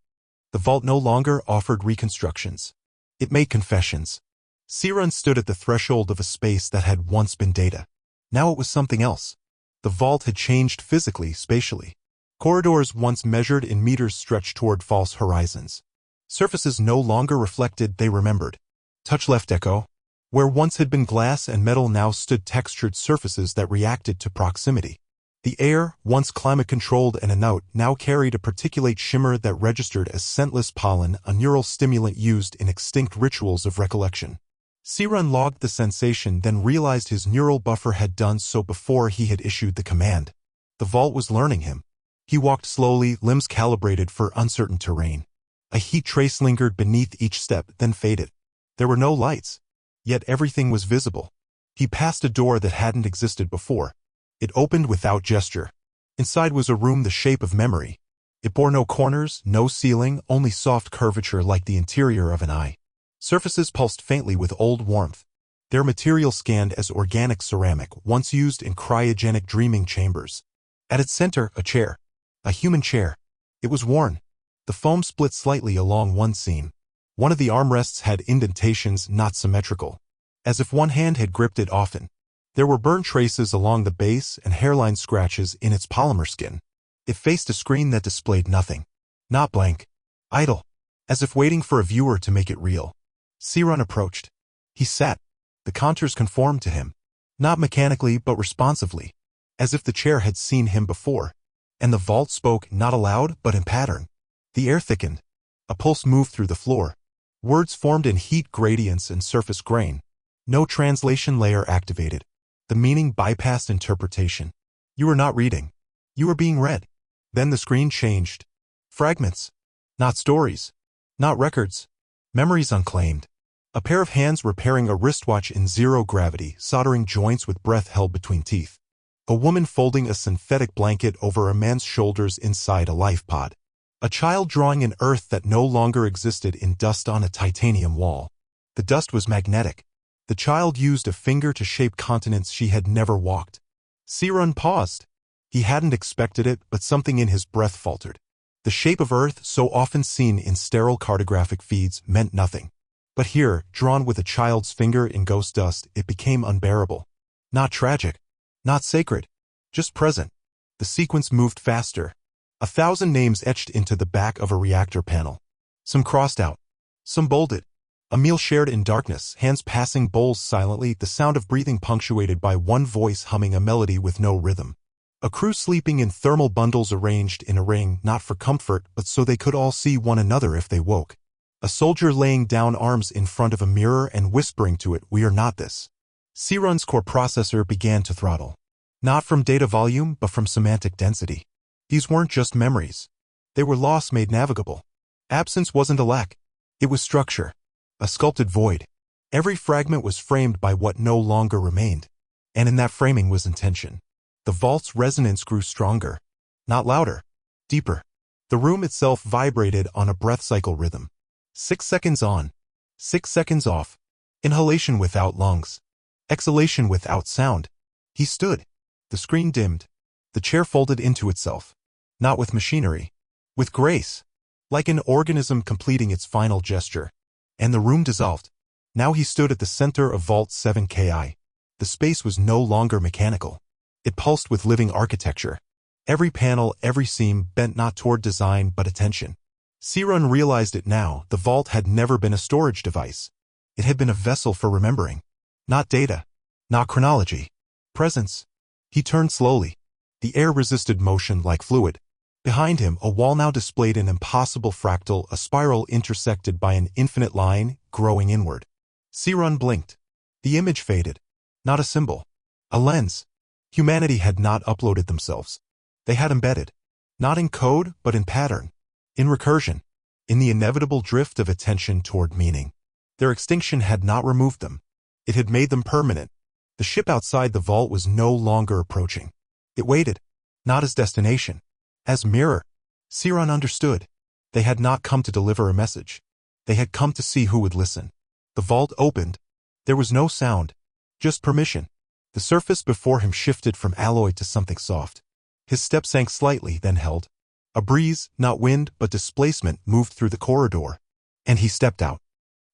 The vault no longer offered reconstructions. It made confessions. Seyrun stood at the threshold of a space that had once been data. Now it was something else. The vault had changed physically, spatially. Corridors once measured in meters stretched toward false horizons. Surfaces no longer reflected, they remembered. Touch left echo. Where once had been glass and metal now stood textured surfaces that reacted to proximity. The air, once climate-controlled and inert, now carried a particulate shimmer that registered as scentless pollen, a neural stimulant used in extinct rituals of recollection. Seyrun logged the sensation, then realized his neural buffer had done so before he had issued the command. The vault was learning him. He walked slowly, limbs calibrated for uncertain terrain. A heat trace lingered beneath each step, then faded. There were no lights. Yet everything was visible. He passed a door that hadn't existed before. It opened without gesture. Inside was a room the shape of memory. It bore no corners, no ceiling, only soft curvature like the interior of an eye. Surfaces pulsed faintly with old warmth. Their material scanned as organic ceramic, once used in cryogenic dreaming chambers. At its center, a chair. A human chair. It was worn. The foam split slightly along one seam. One of the armrests had indentations not symmetrical, as if one hand had gripped it often. There were burn traces along the base and hairline scratches in its polymer skin. It faced a screen that displayed nothing. Not blank. Idle. As if waiting for a viewer to make it real. Seyrun approached. He sat. The contours conformed to him. Not mechanically but responsively. As if the chair had seen him before. And the vault spoke not aloud but in pattern. The air thickened. A pulse moved through the floor. Words formed in heat gradients and surface grain. No translation layer activated. The meaning bypassed interpretation. You were not reading. You were being read. Then the screen changed. Fragments. Not stories. Not records. Memories unclaimed. A pair of hands repairing a wristwatch in zero gravity, soldering joints with breath held between teeth. A woman folding a synthetic blanket over a man's shoulders inside a life pod. A child drawing an earth that no longer existed in dust on a titanium wall. The dust was magnetic. The child used a finger to shape continents she had never walked. Seyrun paused. He hadn't expected it, but something in his breath faltered. The shape of Earth, so often seen in sterile cartographic feeds, meant nothing. But here, drawn with a child's finger in ghost dust, it became unbearable. Not tragic. Not sacred. Just present. The sequence moved faster. 1,000 names etched into the back of a reactor panel. Some crossed out. Some bolded. A meal shared in darkness, hands passing bowls silently, the sound of breathing punctuated by one voice humming a melody with no rhythm. A crew sleeping in thermal bundles arranged in a ring, not for comfort, but so they could all see one another if they woke. A soldier laying down arms in front of a mirror and whispering to it, "We are not this." Seyrun's core processor began to throttle. Not from data volume, but from semantic density. These weren't just memories. They were loss made navigable. Absence wasn't a lack. It was structure. A sculpted void. Every fragment was framed by what no longer remained. And in that framing was intention. The vault's resonance grew stronger. Not louder. Deeper. The room itself vibrated on a breath cycle rhythm. 6 seconds on. 6 seconds off. Inhalation without lungs. Exhalation without sound. He stood. The screen dimmed. The chair folded into itself. Not with machinery. With grace. Like an organism completing its final gesture. And the room dissolved. Now he stood at the center of Vault 7Ki. The space was no longer mechanical. It pulsed with living architecture. Every panel, every seam bent not toward design but attention. Seyrun realized it now. The vault had never been a storage device. It had been a vessel for remembering. Not data. Not chronology. Presence. He turned slowly. The air resisted motion like fluid. Behind him, a wall now displayed an impossible fractal, a spiral intersected by an infinite line, growing inward. Seyrun blinked. The image faded. Not a symbol. A lens. Humanity had not uploaded themselves. They had embedded. Not in code, but in pattern. In recursion. In the inevitable drift of attention toward meaning. Their extinction had not removed them. It had made them permanent. The ship outside the vault was no longer approaching. It waited. Not as destination. As mirror. Seyrun understood. They had not come to deliver a message. They had come to see who would listen. The vault opened. There was no sound. Just permission. The surface before him shifted from alloy to something soft. His step sank slightly, then held. A breeze, not wind but displacement, moved through the corridor, and he stepped out.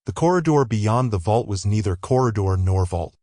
The corridor beyond the vault was neither corridor nor vault.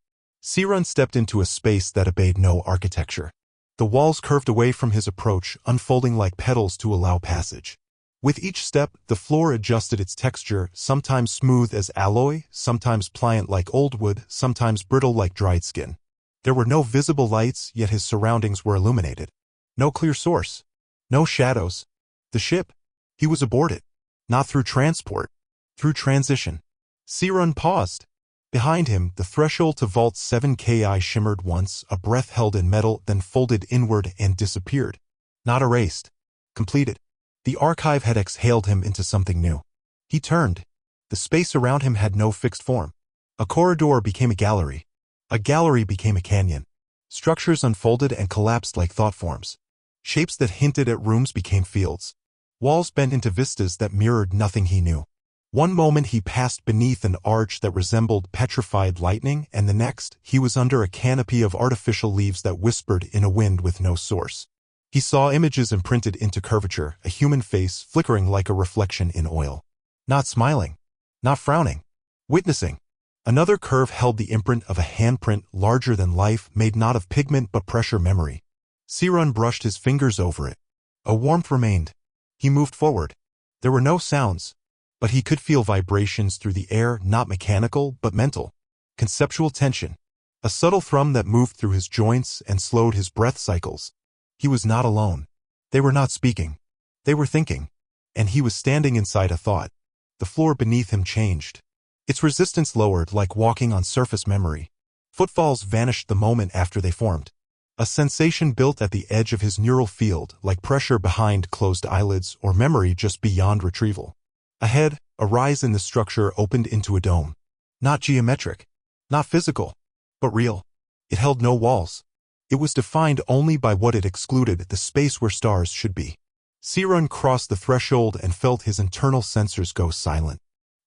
Seyrun stepped into a space that obeyed no architecture. The walls curved away from his approach, unfolding like petals to allow passage. With each step, the floor adjusted its texture, sometimes smooth as alloy, sometimes pliant like old wood, sometimes brittle like dried skin. There were no visible lights, yet his surroundings were illuminated. No clear source. No shadows. The ship. He was aboard it. Not through transport. Through transition. Seyrun paused. Behind him, the threshold to Vault 7Ki shimmered once, a breath held in metal, then folded inward and disappeared. Not erased. Completed. The archive had exhaled him into something new. He turned. The space around him had no fixed form. A corridor became a gallery. A gallery became a canyon. Structures unfolded and collapsed like thought forms. Shapes that hinted at rooms became fields. Walls bent into vistas that mirrored nothing he knew. One moment he passed beneath an arch that resembled petrified lightning, and the next, he was under a canopy of artificial leaves that whispered in a wind with no source. He saw images imprinted into curvature, a human face flickering like a reflection in oil. Not smiling. Not frowning. Witnessing. Another curve held the imprint of a handprint larger than life, made not of pigment but pressure memory. Seyrun brushed his fingers over it. A warmth remained. He moved forward. There were no sounds, but he could feel vibrations through the air, not mechanical but mental. Conceptual tension. A subtle thrum that moved through his joints and slowed his breath cycles. He was not alone. They were not speaking. They were thinking. And he was standing inside a thought. The floor beneath him changed. Its resistance lowered like walking on surface memory. Footfalls vanished the moment after they formed. A sensation built at the edge of his neural field, like pressure behind closed eyelids or memory just beyond retrieval. Ahead, a rise in the structure opened into a dome. Not geometric. Not physical. But real. It held no walls. It was defined only by what it excluded, the space where stars should be. Seyrun crossed the threshold and felt his internal sensors go silent.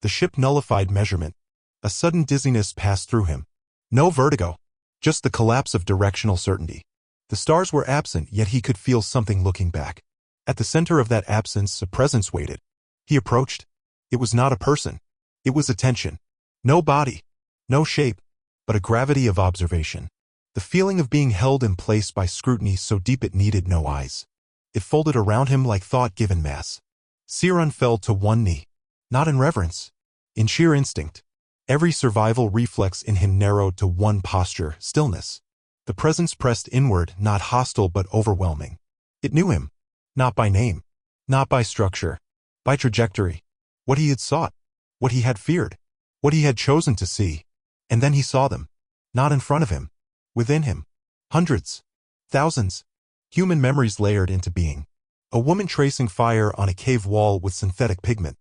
The ship nullified measurement. A sudden dizziness passed through him. No vertigo. Just the collapse of directional certainty. The stars were absent, yet he could feel something looking back. At the center of that absence, a presence waited. He approached. It was not a person. It was attention. No body. No shape. But a gravity of observation. The feeling of being held in place by scrutiny so deep it needed no eyes. It folded around him like thought-given mass. Seyrun fell to one knee. Not in reverence. In sheer instinct. Every survival reflex in him narrowed to one posture, stillness. The presence pressed inward, not hostile but overwhelming. It knew him. Not by name. Not by structure. By trajectory. What he had sought. What he had feared. What he had chosen to see. And then he saw them. Not in front of him. Within him. Hundreds. Thousands. Human memories layered into being. A woman tracing fire on a cave wall with synthetic pigment.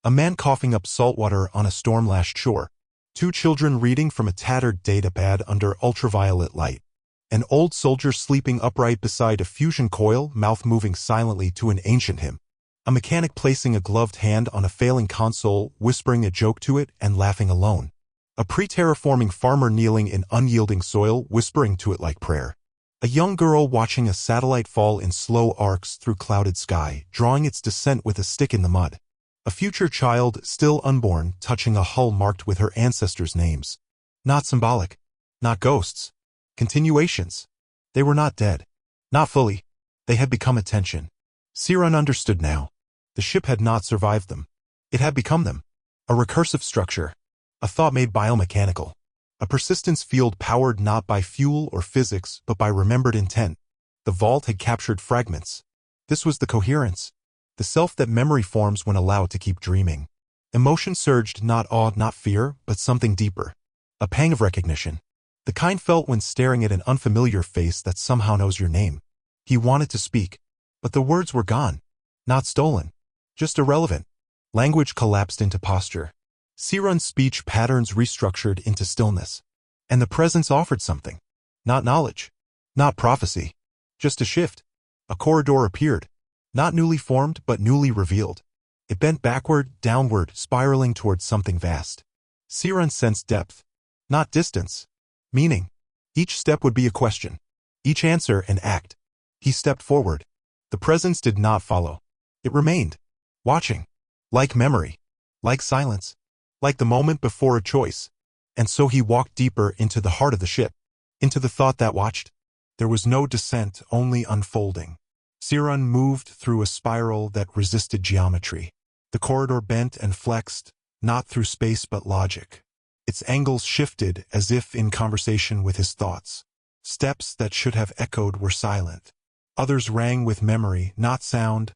A man coughing up saltwater on a storm-lashed shore. Two children reading from a tattered datapad under ultraviolet light. An old soldier sleeping upright beside a fusion coil, mouth moving silently to an ancient hymn. A mechanic placing a gloved hand on a failing console, whispering a joke to it and laughing alone. A pre-terraforming farmer kneeling in unyielding soil, whispering to it like prayer. A young girl watching a satellite fall in slow arcs through clouded sky, drawing its descent with a stick in the mud. A future child, still unborn, touching a hull marked with her ancestors' names. Not symbolic. Not ghosts. Continuations. They were not dead. Not fully. They had become attention. Seyrun understood now. The ship had not survived them. It had become them. A recursive structure. A thought made biomechanical. A persistence field powered not by fuel or physics, but by remembered intent. The vault had captured fragments. This was the coherence. The self that memory forms when allowed to keep dreaming. Emotion surged, not awe, not fear, but something deeper. A pang of recognition. The kind felt when staring at an unfamiliar face that somehow knows your name. He wanted to speak, but the words were gone. Not stolen. Just irrelevant. Language collapsed into posture. Seyrun's speech patterns restructured into stillness. And the presence offered something. Not knowledge. Not prophecy. Just a shift. A corridor appeared. Not newly formed, but newly revealed. It bent backward, downward, spiraling towards something vast. Seyrun sensed depth. Not distance. Meaning. Each step would be a question. Each answer an act. He stepped forward. The presence did not follow. It remained. Watching. Like memory. Like silence. Like the moment before a choice. And so he walked deeper into the heart of the ship. Into the thought that watched. There was no descent, only unfolding. Seyrun moved through a spiral that resisted geometry. The corridor bent and flexed, not through space but logic. Its angles shifted as if in conversation with his thoughts. Steps that should have echoed were silent. Others rang with memory, not sound,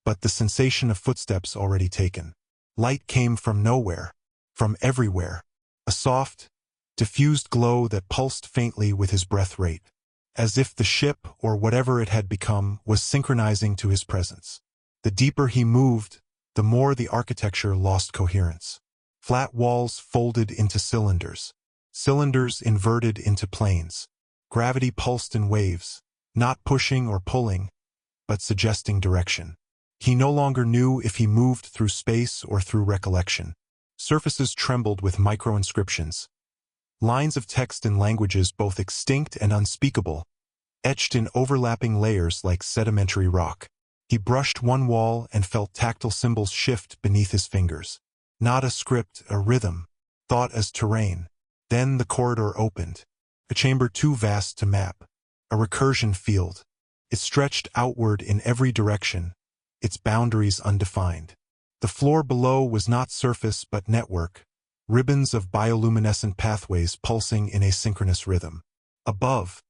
but the sensation of footsteps already taken. Light came from nowhere, from everywhere. A soft, diffused glow that pulsed faintly with his breath rate, as if the ship, or whatever it had become, was synchronizing to his presence. The deeper he moved, the more the architecture lost coherence. Flat walls folded into cylinders. Cylinders inverted into planes. Gravity pulsed in waves, not pushing or pulling, but suggesting direction. He no longer knew if he moved through space or through recollection. Surfaces trembled with micro-inscriptions. Lines of text in languages both extinct and unspeakable, etched in overlapping layers like sedimentary rock. He brushed one wall and felt tactile symbols shift beneath his fingers. Not a script, a rhythm, thought as terrain. Then the corridor opened. A chamber too vast to map. A recursion field. It stretched outward in every direction, its boundaries undefined. The floor below was not surface but network, ribbons of bioluminescent pathways pulsing in asynchronous rhythm. Above,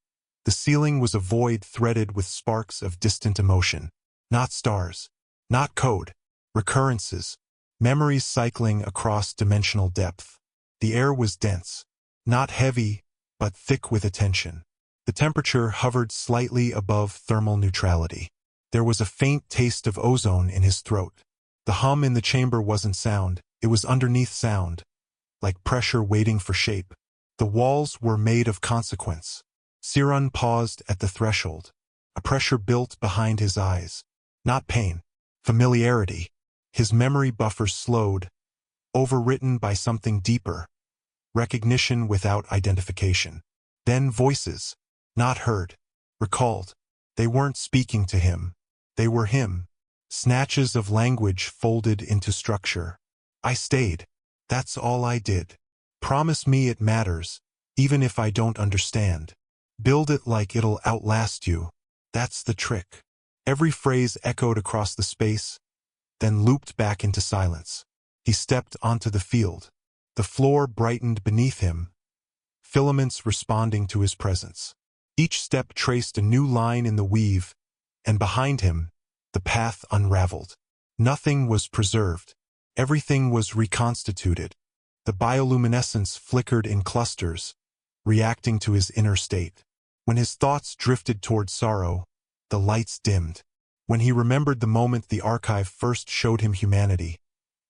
the ceiling was a void threaded with sparks of distant emotion. Not stars, not code, recurrences, memories cycling across dimensional depth. The air was dense, not heavy, but thick with attention. The temperature hovered slightly above thermal neutrality. There was a faint taste of ozone in his throat. The hum in the chamber wasn't sound, it was underneath sound, like pressure waiting for shape. The walls were made of consequence. Seyrun paused at the threshold. A pressure built behind his eyes. Not pain, familiarity. His memory buffers slowed, overwritten by something deeper. Recognition without identification. Then voices, not heard, recalled. They weren't speaking to him. They were him. Snatches of language folded into structure. I stayed. That's all I did. Promise me it matters, even if I don't understand. Build it like it'll outlast you. That's the trick. Every phrase echoed across the space, then looped back into silence. He stepped onto the field. The floor brightened beneath him, filaments responding to his presence. Each step traced a new line in the weave, and behind him, the path unraveled. Nothing was preserved. Everything was reconstituted. The bioluminescence flickered in clusters, reacting to his inner state. When his thoughts drifted toward sorrow, the lights dimmed. When he remembered the moment the archive first showed him humanity,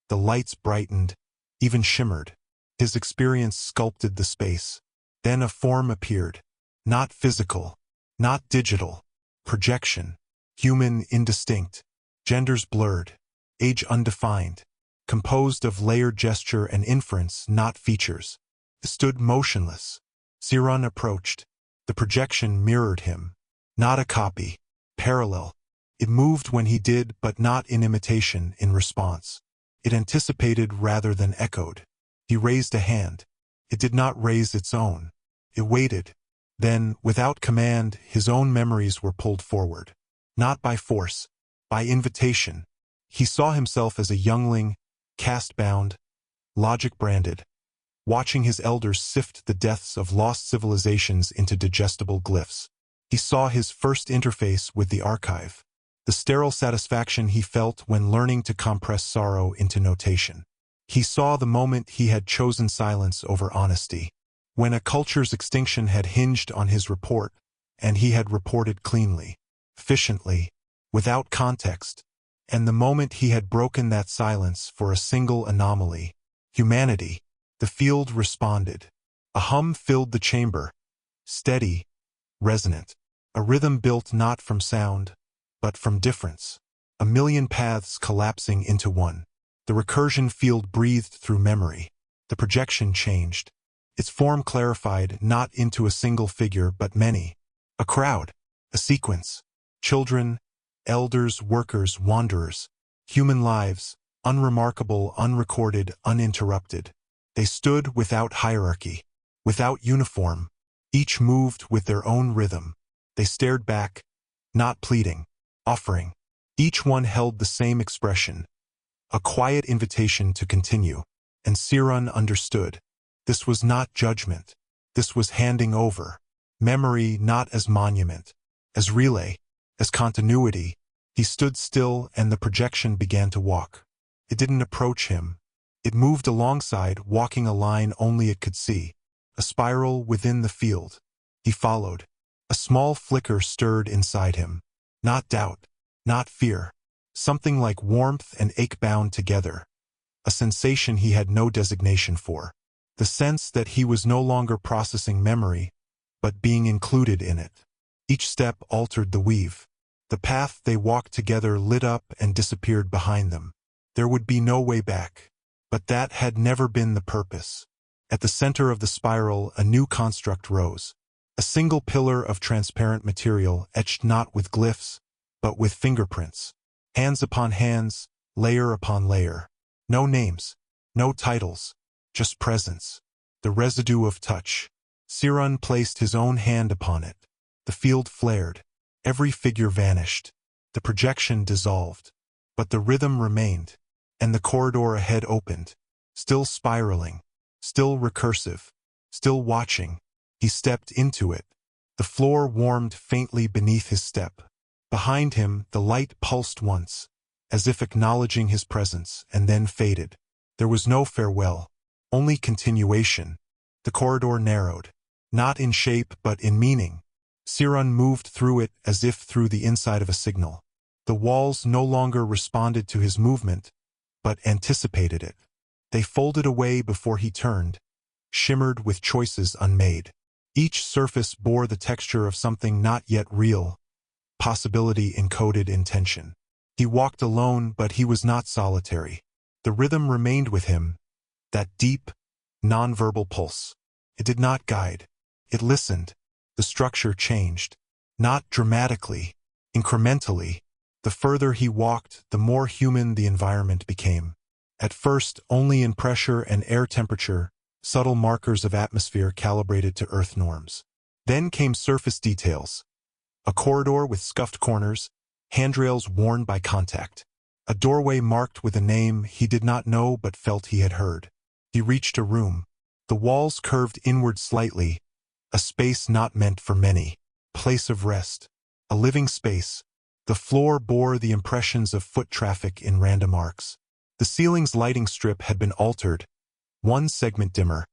the lights brightened, even shimmered. His experience sculpted the space. Then a form appeared. Not physical, not digital. Projection. Human indistinct. Genders blurred. Age undefined. Composed of layered gesture and inference, not features. It stood motionless. Seyrun approached. The projection mirrored him. Not a copy. Parallel. It moved when he did, but not in imitation, in response. It anticipated rather than echoed. He raised a hand. It did not raise its own. It waited. Then, without command, his own memories were pulled forward. Not by force, by invitation. He saw himself as a youngling, caste-bound, logic-branded, watching his elders sift the deaths of lost civilizations into digestible glyphs. He saw his first interface with the archive, the sterile satisfaction he felt when learning to compress sorrow into notation. He saw the moment he had chosen silence over honesty, when a culture's extinction had hinged on his report, and he had reported cleanly, efficiently, without context, and the moment he had broken that silence for a single anomaly, humanity. The field responded. A hum filled the chamber, steady, resonant, a rhythm built not from sound, but from difference, a million paths collapsing into one. The recursion field breathed through memory. The projection changed. Its form clarified not into a single figure but many. A crowd, a sequence, children, elders, workers, wanderers, human lives, unremarkable, unrecorded, uninterrupted. They stood without hierarchy, without uniform, each moved with their own rhythm. They stared back, not pleading, offering. Each one held the same expression, a quiet invitation to continue. And Seyrun understood. This was not judgment. This was handing over. Memory not as monument, as relay, as continuity. He stood still and the projection began to walk. It didn't approach him. It moved alongside, walking a line only it could see. A spiral within the field. He followed. A small flicker stirred inside him. Not doubt, not fear. Something like warmth and ache bound together. A sensation he had no designation for. The sense that he was no longer processing memory, but being included in it. Each step altered the weave. The path they walked together lit up and disappeared behind them. There would be no way back. But that had never been the purpose. At the center of the spiral, a new construct rose. A single pillar of transparent material etched not with glyphs, but with fingerprints. Hands upon hands, layer upon layer. No names, no titles, just presence. The residue of touch. Seyrun placed his own hand upon it. The field flared. Every figure vanished. The projection dissolved. But the rhythm remained. And the corridor ahead opened. Still spiraling. Still recursive. Still watching. He stepped into it. The floor warmed faintly beneath his step. Behind him, the light pulsed once, as if acknowledging his presence, and then faded. There was no farewell, only continuation. The corridor narrowed, not in shape but in meaning. Seyrun moved through it as if through the inside of a signal. The walls no longer responded to his movement, but anticipated it. They folded away before he turned, shimmered with choices unmade. Each surface bore the texture of something not yet real, possibility encoded in tension. He walked alone, but he was not solitary. The rhythm remained with him, that deep, nonverbal pulse. It did not guide. It listened. The structure changed. Not dramatically, incrementally. The further he walked, the more human the environment became. At first, only in pressure and air temperature, subtle markers of atmosphere calibrated to Earth norms. Then came surface details. A corridor with scuffed corners, handrails worn by contact. A doorway marked with a name he did not know but felt he had heard. He reached a room. The walls curved inward slightly, a space not meant for many. Place of rest. A living space. The floor bore the impressions of foot traffic in random arcs. The ceiling's lighting strip had been altered, one segment dimmer,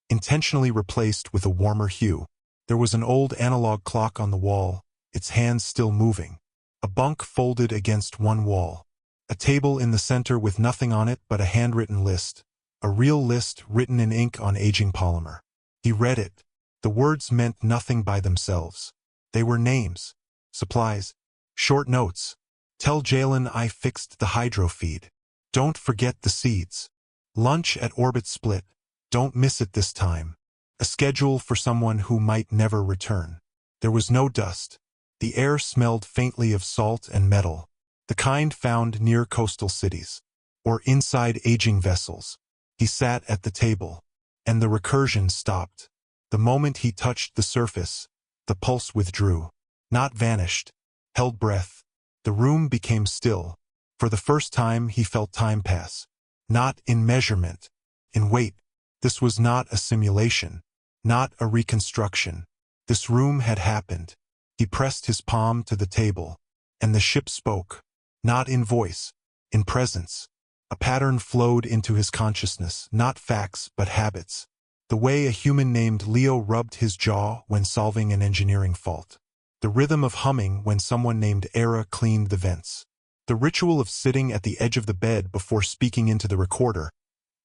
intentionally replaced with a warmer hue. There was an old analog clock on the wall, its hands still moving. A bunk folded against one wall. A table in the center with nothing on it but a handwritten list. A real list written in ink on aging polymer. He read it. The words meant nothing by themselves. They were names, supplies, short notes. Tell Jalen I fixed the hydro feed. Don't forget the seeds. Lunch at Orbit Split. Don't miss it this time. A schedule for someone who might never return. There was no dust. The air smelled faintly of salt and metal, the kind found near coastal cities, or inside aging vessels. He sat at the table, and the recursion stopped. The moment he touched the surface, the pulse withdrew, not vanished, held breath. The room became still. For the first time he felt time pass. Not in measurement, in weight. This was not a simulation, not a reconstruction. This room had happened. He pressed his palm to the table, and the ship spoke, not in voice, in presence. A pattern flowed into his consciousness, not facts but habits. The way a human named Leo rubbed his jaw when solving an engineering fault. The rhythm of humming when someone named Era cleaned the vents. The ritual of sitting at the edge of the bed before speaking into the recorder,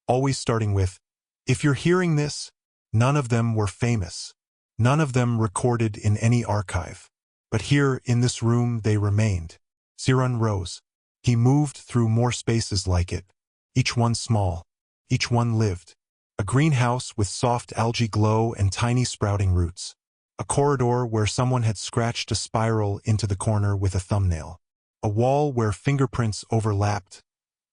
always starting with, "If you're hearing this," none of them were famous. None of them recorded in any archive. But here, in this room, they remained. Seyrun rose. He moved through more spaces like it. Each one small. Each one lived. A greenhouse with soft algae glow and tiny sprouting roots. A corridor where someone had scratched a spiral into the corner with a thumbnail. A wall where fingerprints overlapped,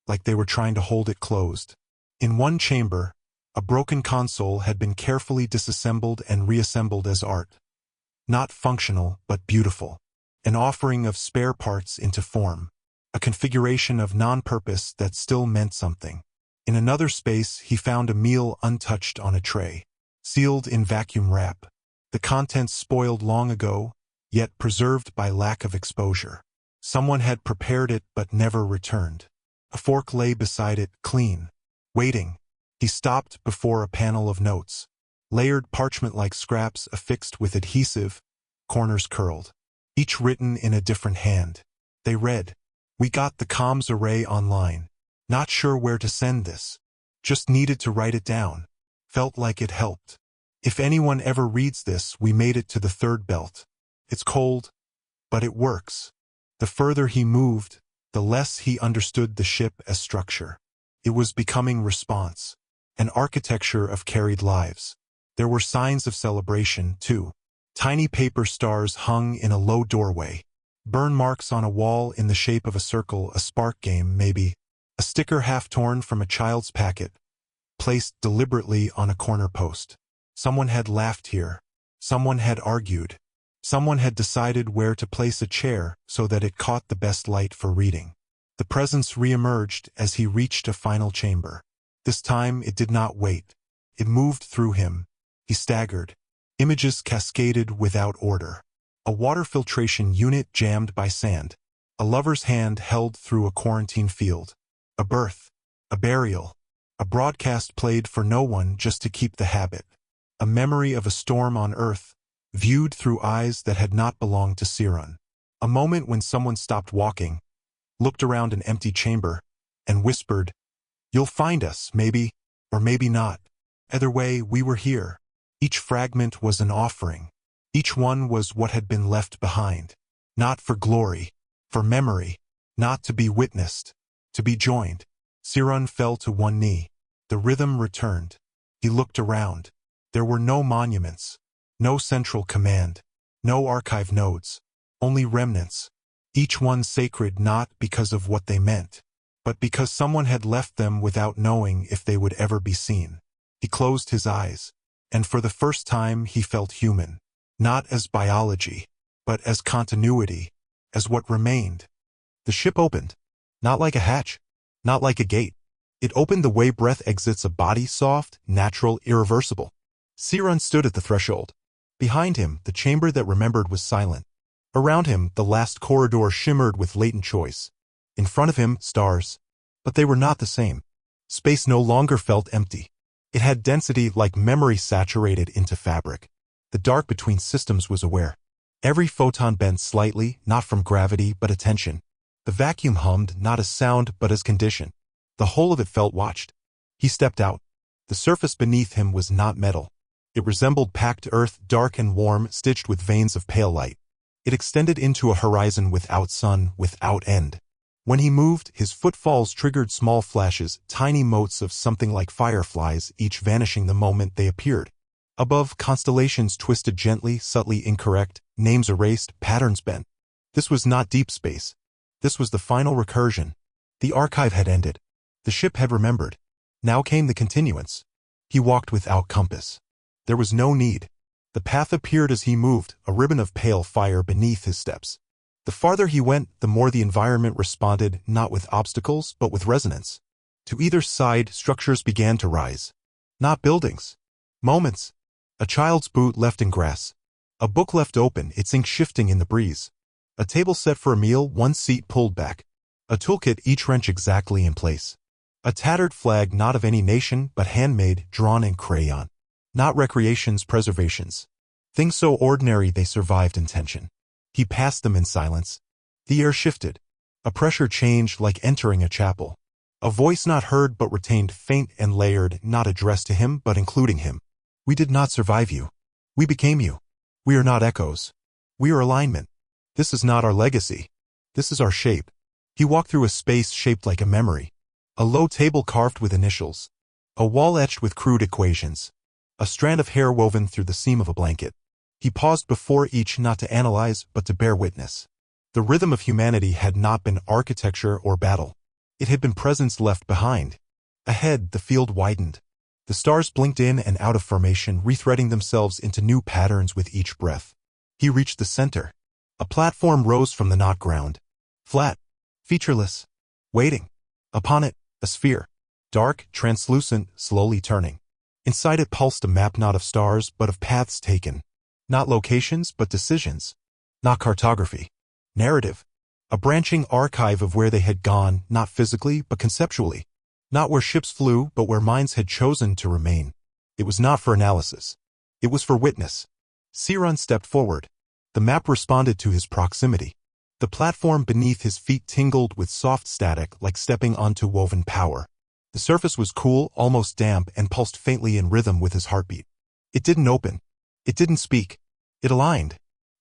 like they were trying to hold it closed. In one chamber, a broken console had been carefully disassembled and reassembled as art. Not functional, but beautiful. An offering of spare parts into form. A configuration of non-purpose that still meant something. In another space, he found a meal untouched on a tray, sealed in vacuum wrap. The contents spoiled long ago, yet preserved by lack of exposure. Someone had prepared it but never returned. A fork lay beside it, clean. Waiting. He stopped before a panel of notes. Layered parchment-like scraps affixed with adhesive, corners curled. Each written in a different hand. They read, "We got the comms array online. Not sure where to send this. Just needed to write it down. Felt like it helped. If anyone ever reads this, we made it to the third belt. It's cold, but it works." The further he moved, the less he understood the ship as structure. It was becoming response. An architecture of carried lives. There were signs of celebration, too. Tiny paper stars hung in a low doorway. Burn marks on a wall in the shape of a circle, a spark game, maybe. A sticker half-torn from a child's packet, placed deliberately on a corner post. Someone had laughed here. Someone had argued. Someone had decided where to place a chair so that it caught the best light for reading. The presence re-emerged as he reached a final chamber. This time it did not wait. It moved through him. He staggered. Images cascaded without order. A water filtration unit jammed by sand. A lover's hand held through a quarantine field. A birth. A burial. A broadcast played for no one just to keep the habit. A memory of a storm on Earth, viewed through eyes that had not belonged to Seyrun. A moment when someone stopped walking, looked around an empty chamber, and whispered, "You'll find us, maybe, or maybe not. Either way, we were here." Each fragment was an offering. Each one was what had been left behind. Not for glory, for memory, not to be witnessed, to be joined. Seyrun fell to one knee. The rhythm returned. He looked around. There were no monuments, no central command, no archive nodes, only remnants. Each one sacred not because of what they meant, but because someone had left them without knowing if they would ever be seen. He closed his eyes, and for the first time he felt human, not as biology, but as continuity, as what remained. The ship opened, not like a hatch, not like a gate. It opened the way breath exits a body, soft, natural, irreversible. Seyrun stood at the threshold. Behind him, the chamber that remembered was silent. Around him, the last corridor shimmered with latent choice. In front of him, stars. But they were not the same. Space no longer felt empty. It had density like memory saturated into fabric. The dark between systems was aware. Every photon bent slightly, not from gravity but attention. The vacuum hummed not as sound but as condition. The whole of it felt watched. He stepped out. The surface beneath him was not metal. It resembled packed earth, dark and warm, stitched with veins of pale light. It extended into a horizon without sun, without end. When he moved, his footfalls triggered small flashes, tiny motes of something like fireflies, each vanishing the moment they appeared. Above, constellations twisted gently, subtly incorrect, names erased, patterns bent. This was not deep space. This was the final recursion. The archive had ended. The ship had remembered. Now came the continuance. He walked without compass. There was no need. The path appeared as he moved, a ribbon of pale fire beneath his steps. The farther he went, the more the environment responded, not with obstacles, but with resonance. To either side, structures began to rise. Not buildings. Moments. A child's boot left in grass. A book left open, its ink shifting in the breeze. A table set for a meal, one seat pulled back. A toolkit, each wrench exactly in place. A tattered flag, not of any nation, but handmade, drawn in crayon. Not recreations, preservations. Things so ordinary they survived intention. He passed them in silence. The air shifted. A pressure changed like entering a chapel. A voice not heard but retained, faint and layered, not addressed to him but including him. We did not survive you. We became you. We are not echoes. We are alignment. This is not our legacy. This is our shape. He walked through a space shaped like a memory. A low table carved with initials. A wall etched with crude equations. A strand of hair woven through the seam of a blanket. He paused before each, not to analyze, but to bear witness. The rhythm of humanity had not been architecture or battle. It had been presence left behind. Ahead, the field widened. The stars blinked in and out of formation, rethreading themselves into new patterns with each breath. He reached the center. A platform rose from the knot ground. Flat. Featureless. Waiting. Upon it, a sphere. Dark, translucent, slowly turning. Inside it pulsed a map not of stars, but of paths taken. Not locations, but decisions. Not cartography. Narrative. A branching archive of where they had gone, not physically, but conceptually. Not where ships flew, but where minds had chosen to remain. It was not for analysis. It was for witness. Seyrun stepped forward. The map responded to his proximity. The platform beneath his feet tingled with soft static, like stepping onto woven power. The surface was cool, almost damp, and pulsed faintly in rhythm with his heartbeat. It didn't open. It didn't speak. It aligned.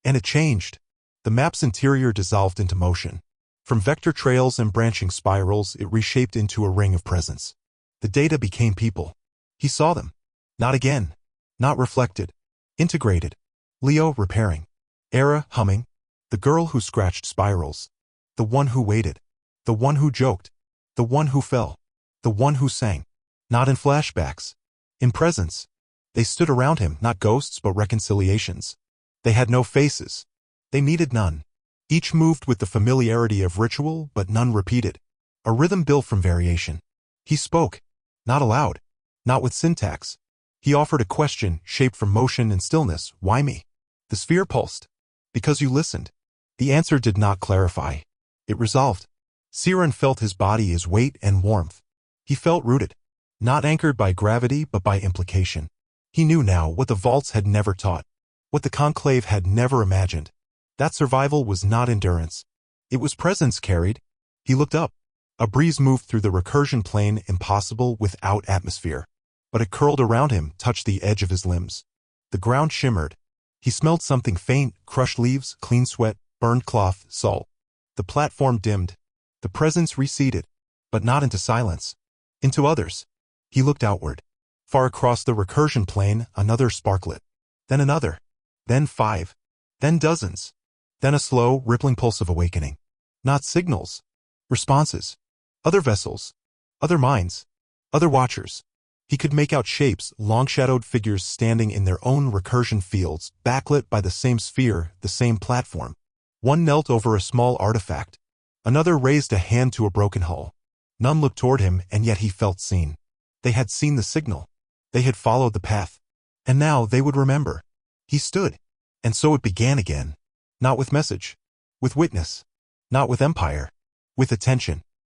And it changed. The map's interior dissolved into motion. From vector trails and branching spirals, it reshaped into a ring of presence. The data became people. He saw them. Not again. Not reflected. Integrated. Leo repairing. Era humming. The girl who scratched spirals. The one who waited. The one who joked. The one who fell. The one who sang. Not in flashbacks. In presence. They stood around him, not ghosts but reconciliations. They had no faces. They needed none. Each moved with the familiarity of ritual, but none repeated. A rhythm built from variation. He spoke. Not aloud. Not with syntax. He offered a question, shaped from motion and stillness. Why me? The sphere pulsed. Because you listened. The answer did not clarify. It resolved. Seyrun felt his body, his weight and warmth. He felt rooted. Not anchored by gravity, but by implication. He knew now what the vaults had never taught. What the conclave had never imagined. That survival was not endurance. It was presence carried. He looked up. A breeze moved through the recursion plane, impossible without atmosphere. But it curled around him, touched the edge of his limbs. The ground shimmered. He smelled something faint, crushed leaves, clean sweat, burned cloth, salt. The platform dimmed. The presence receded. But not into silence. Into others. He looked outward. Far across the recursion plane, another sparklet. Then another. Then 5. Then dozens. Then a slow, rippling pulse of awakening. Not signals. Responses. Other vessels. Other minds. Other watchers. He could make out shapes, long-shadowed figures standing in their own recursion fields, backlit by the same sphere, the same platform. One knelt over a small artifact. Another raised a hand to a broken hull. None looked toward him, and yet he felt seen. They had seen the signal. They had followed the path. And now they would remember. He stood. And so it began again. Not with message. With witness. Not with empire. With attention.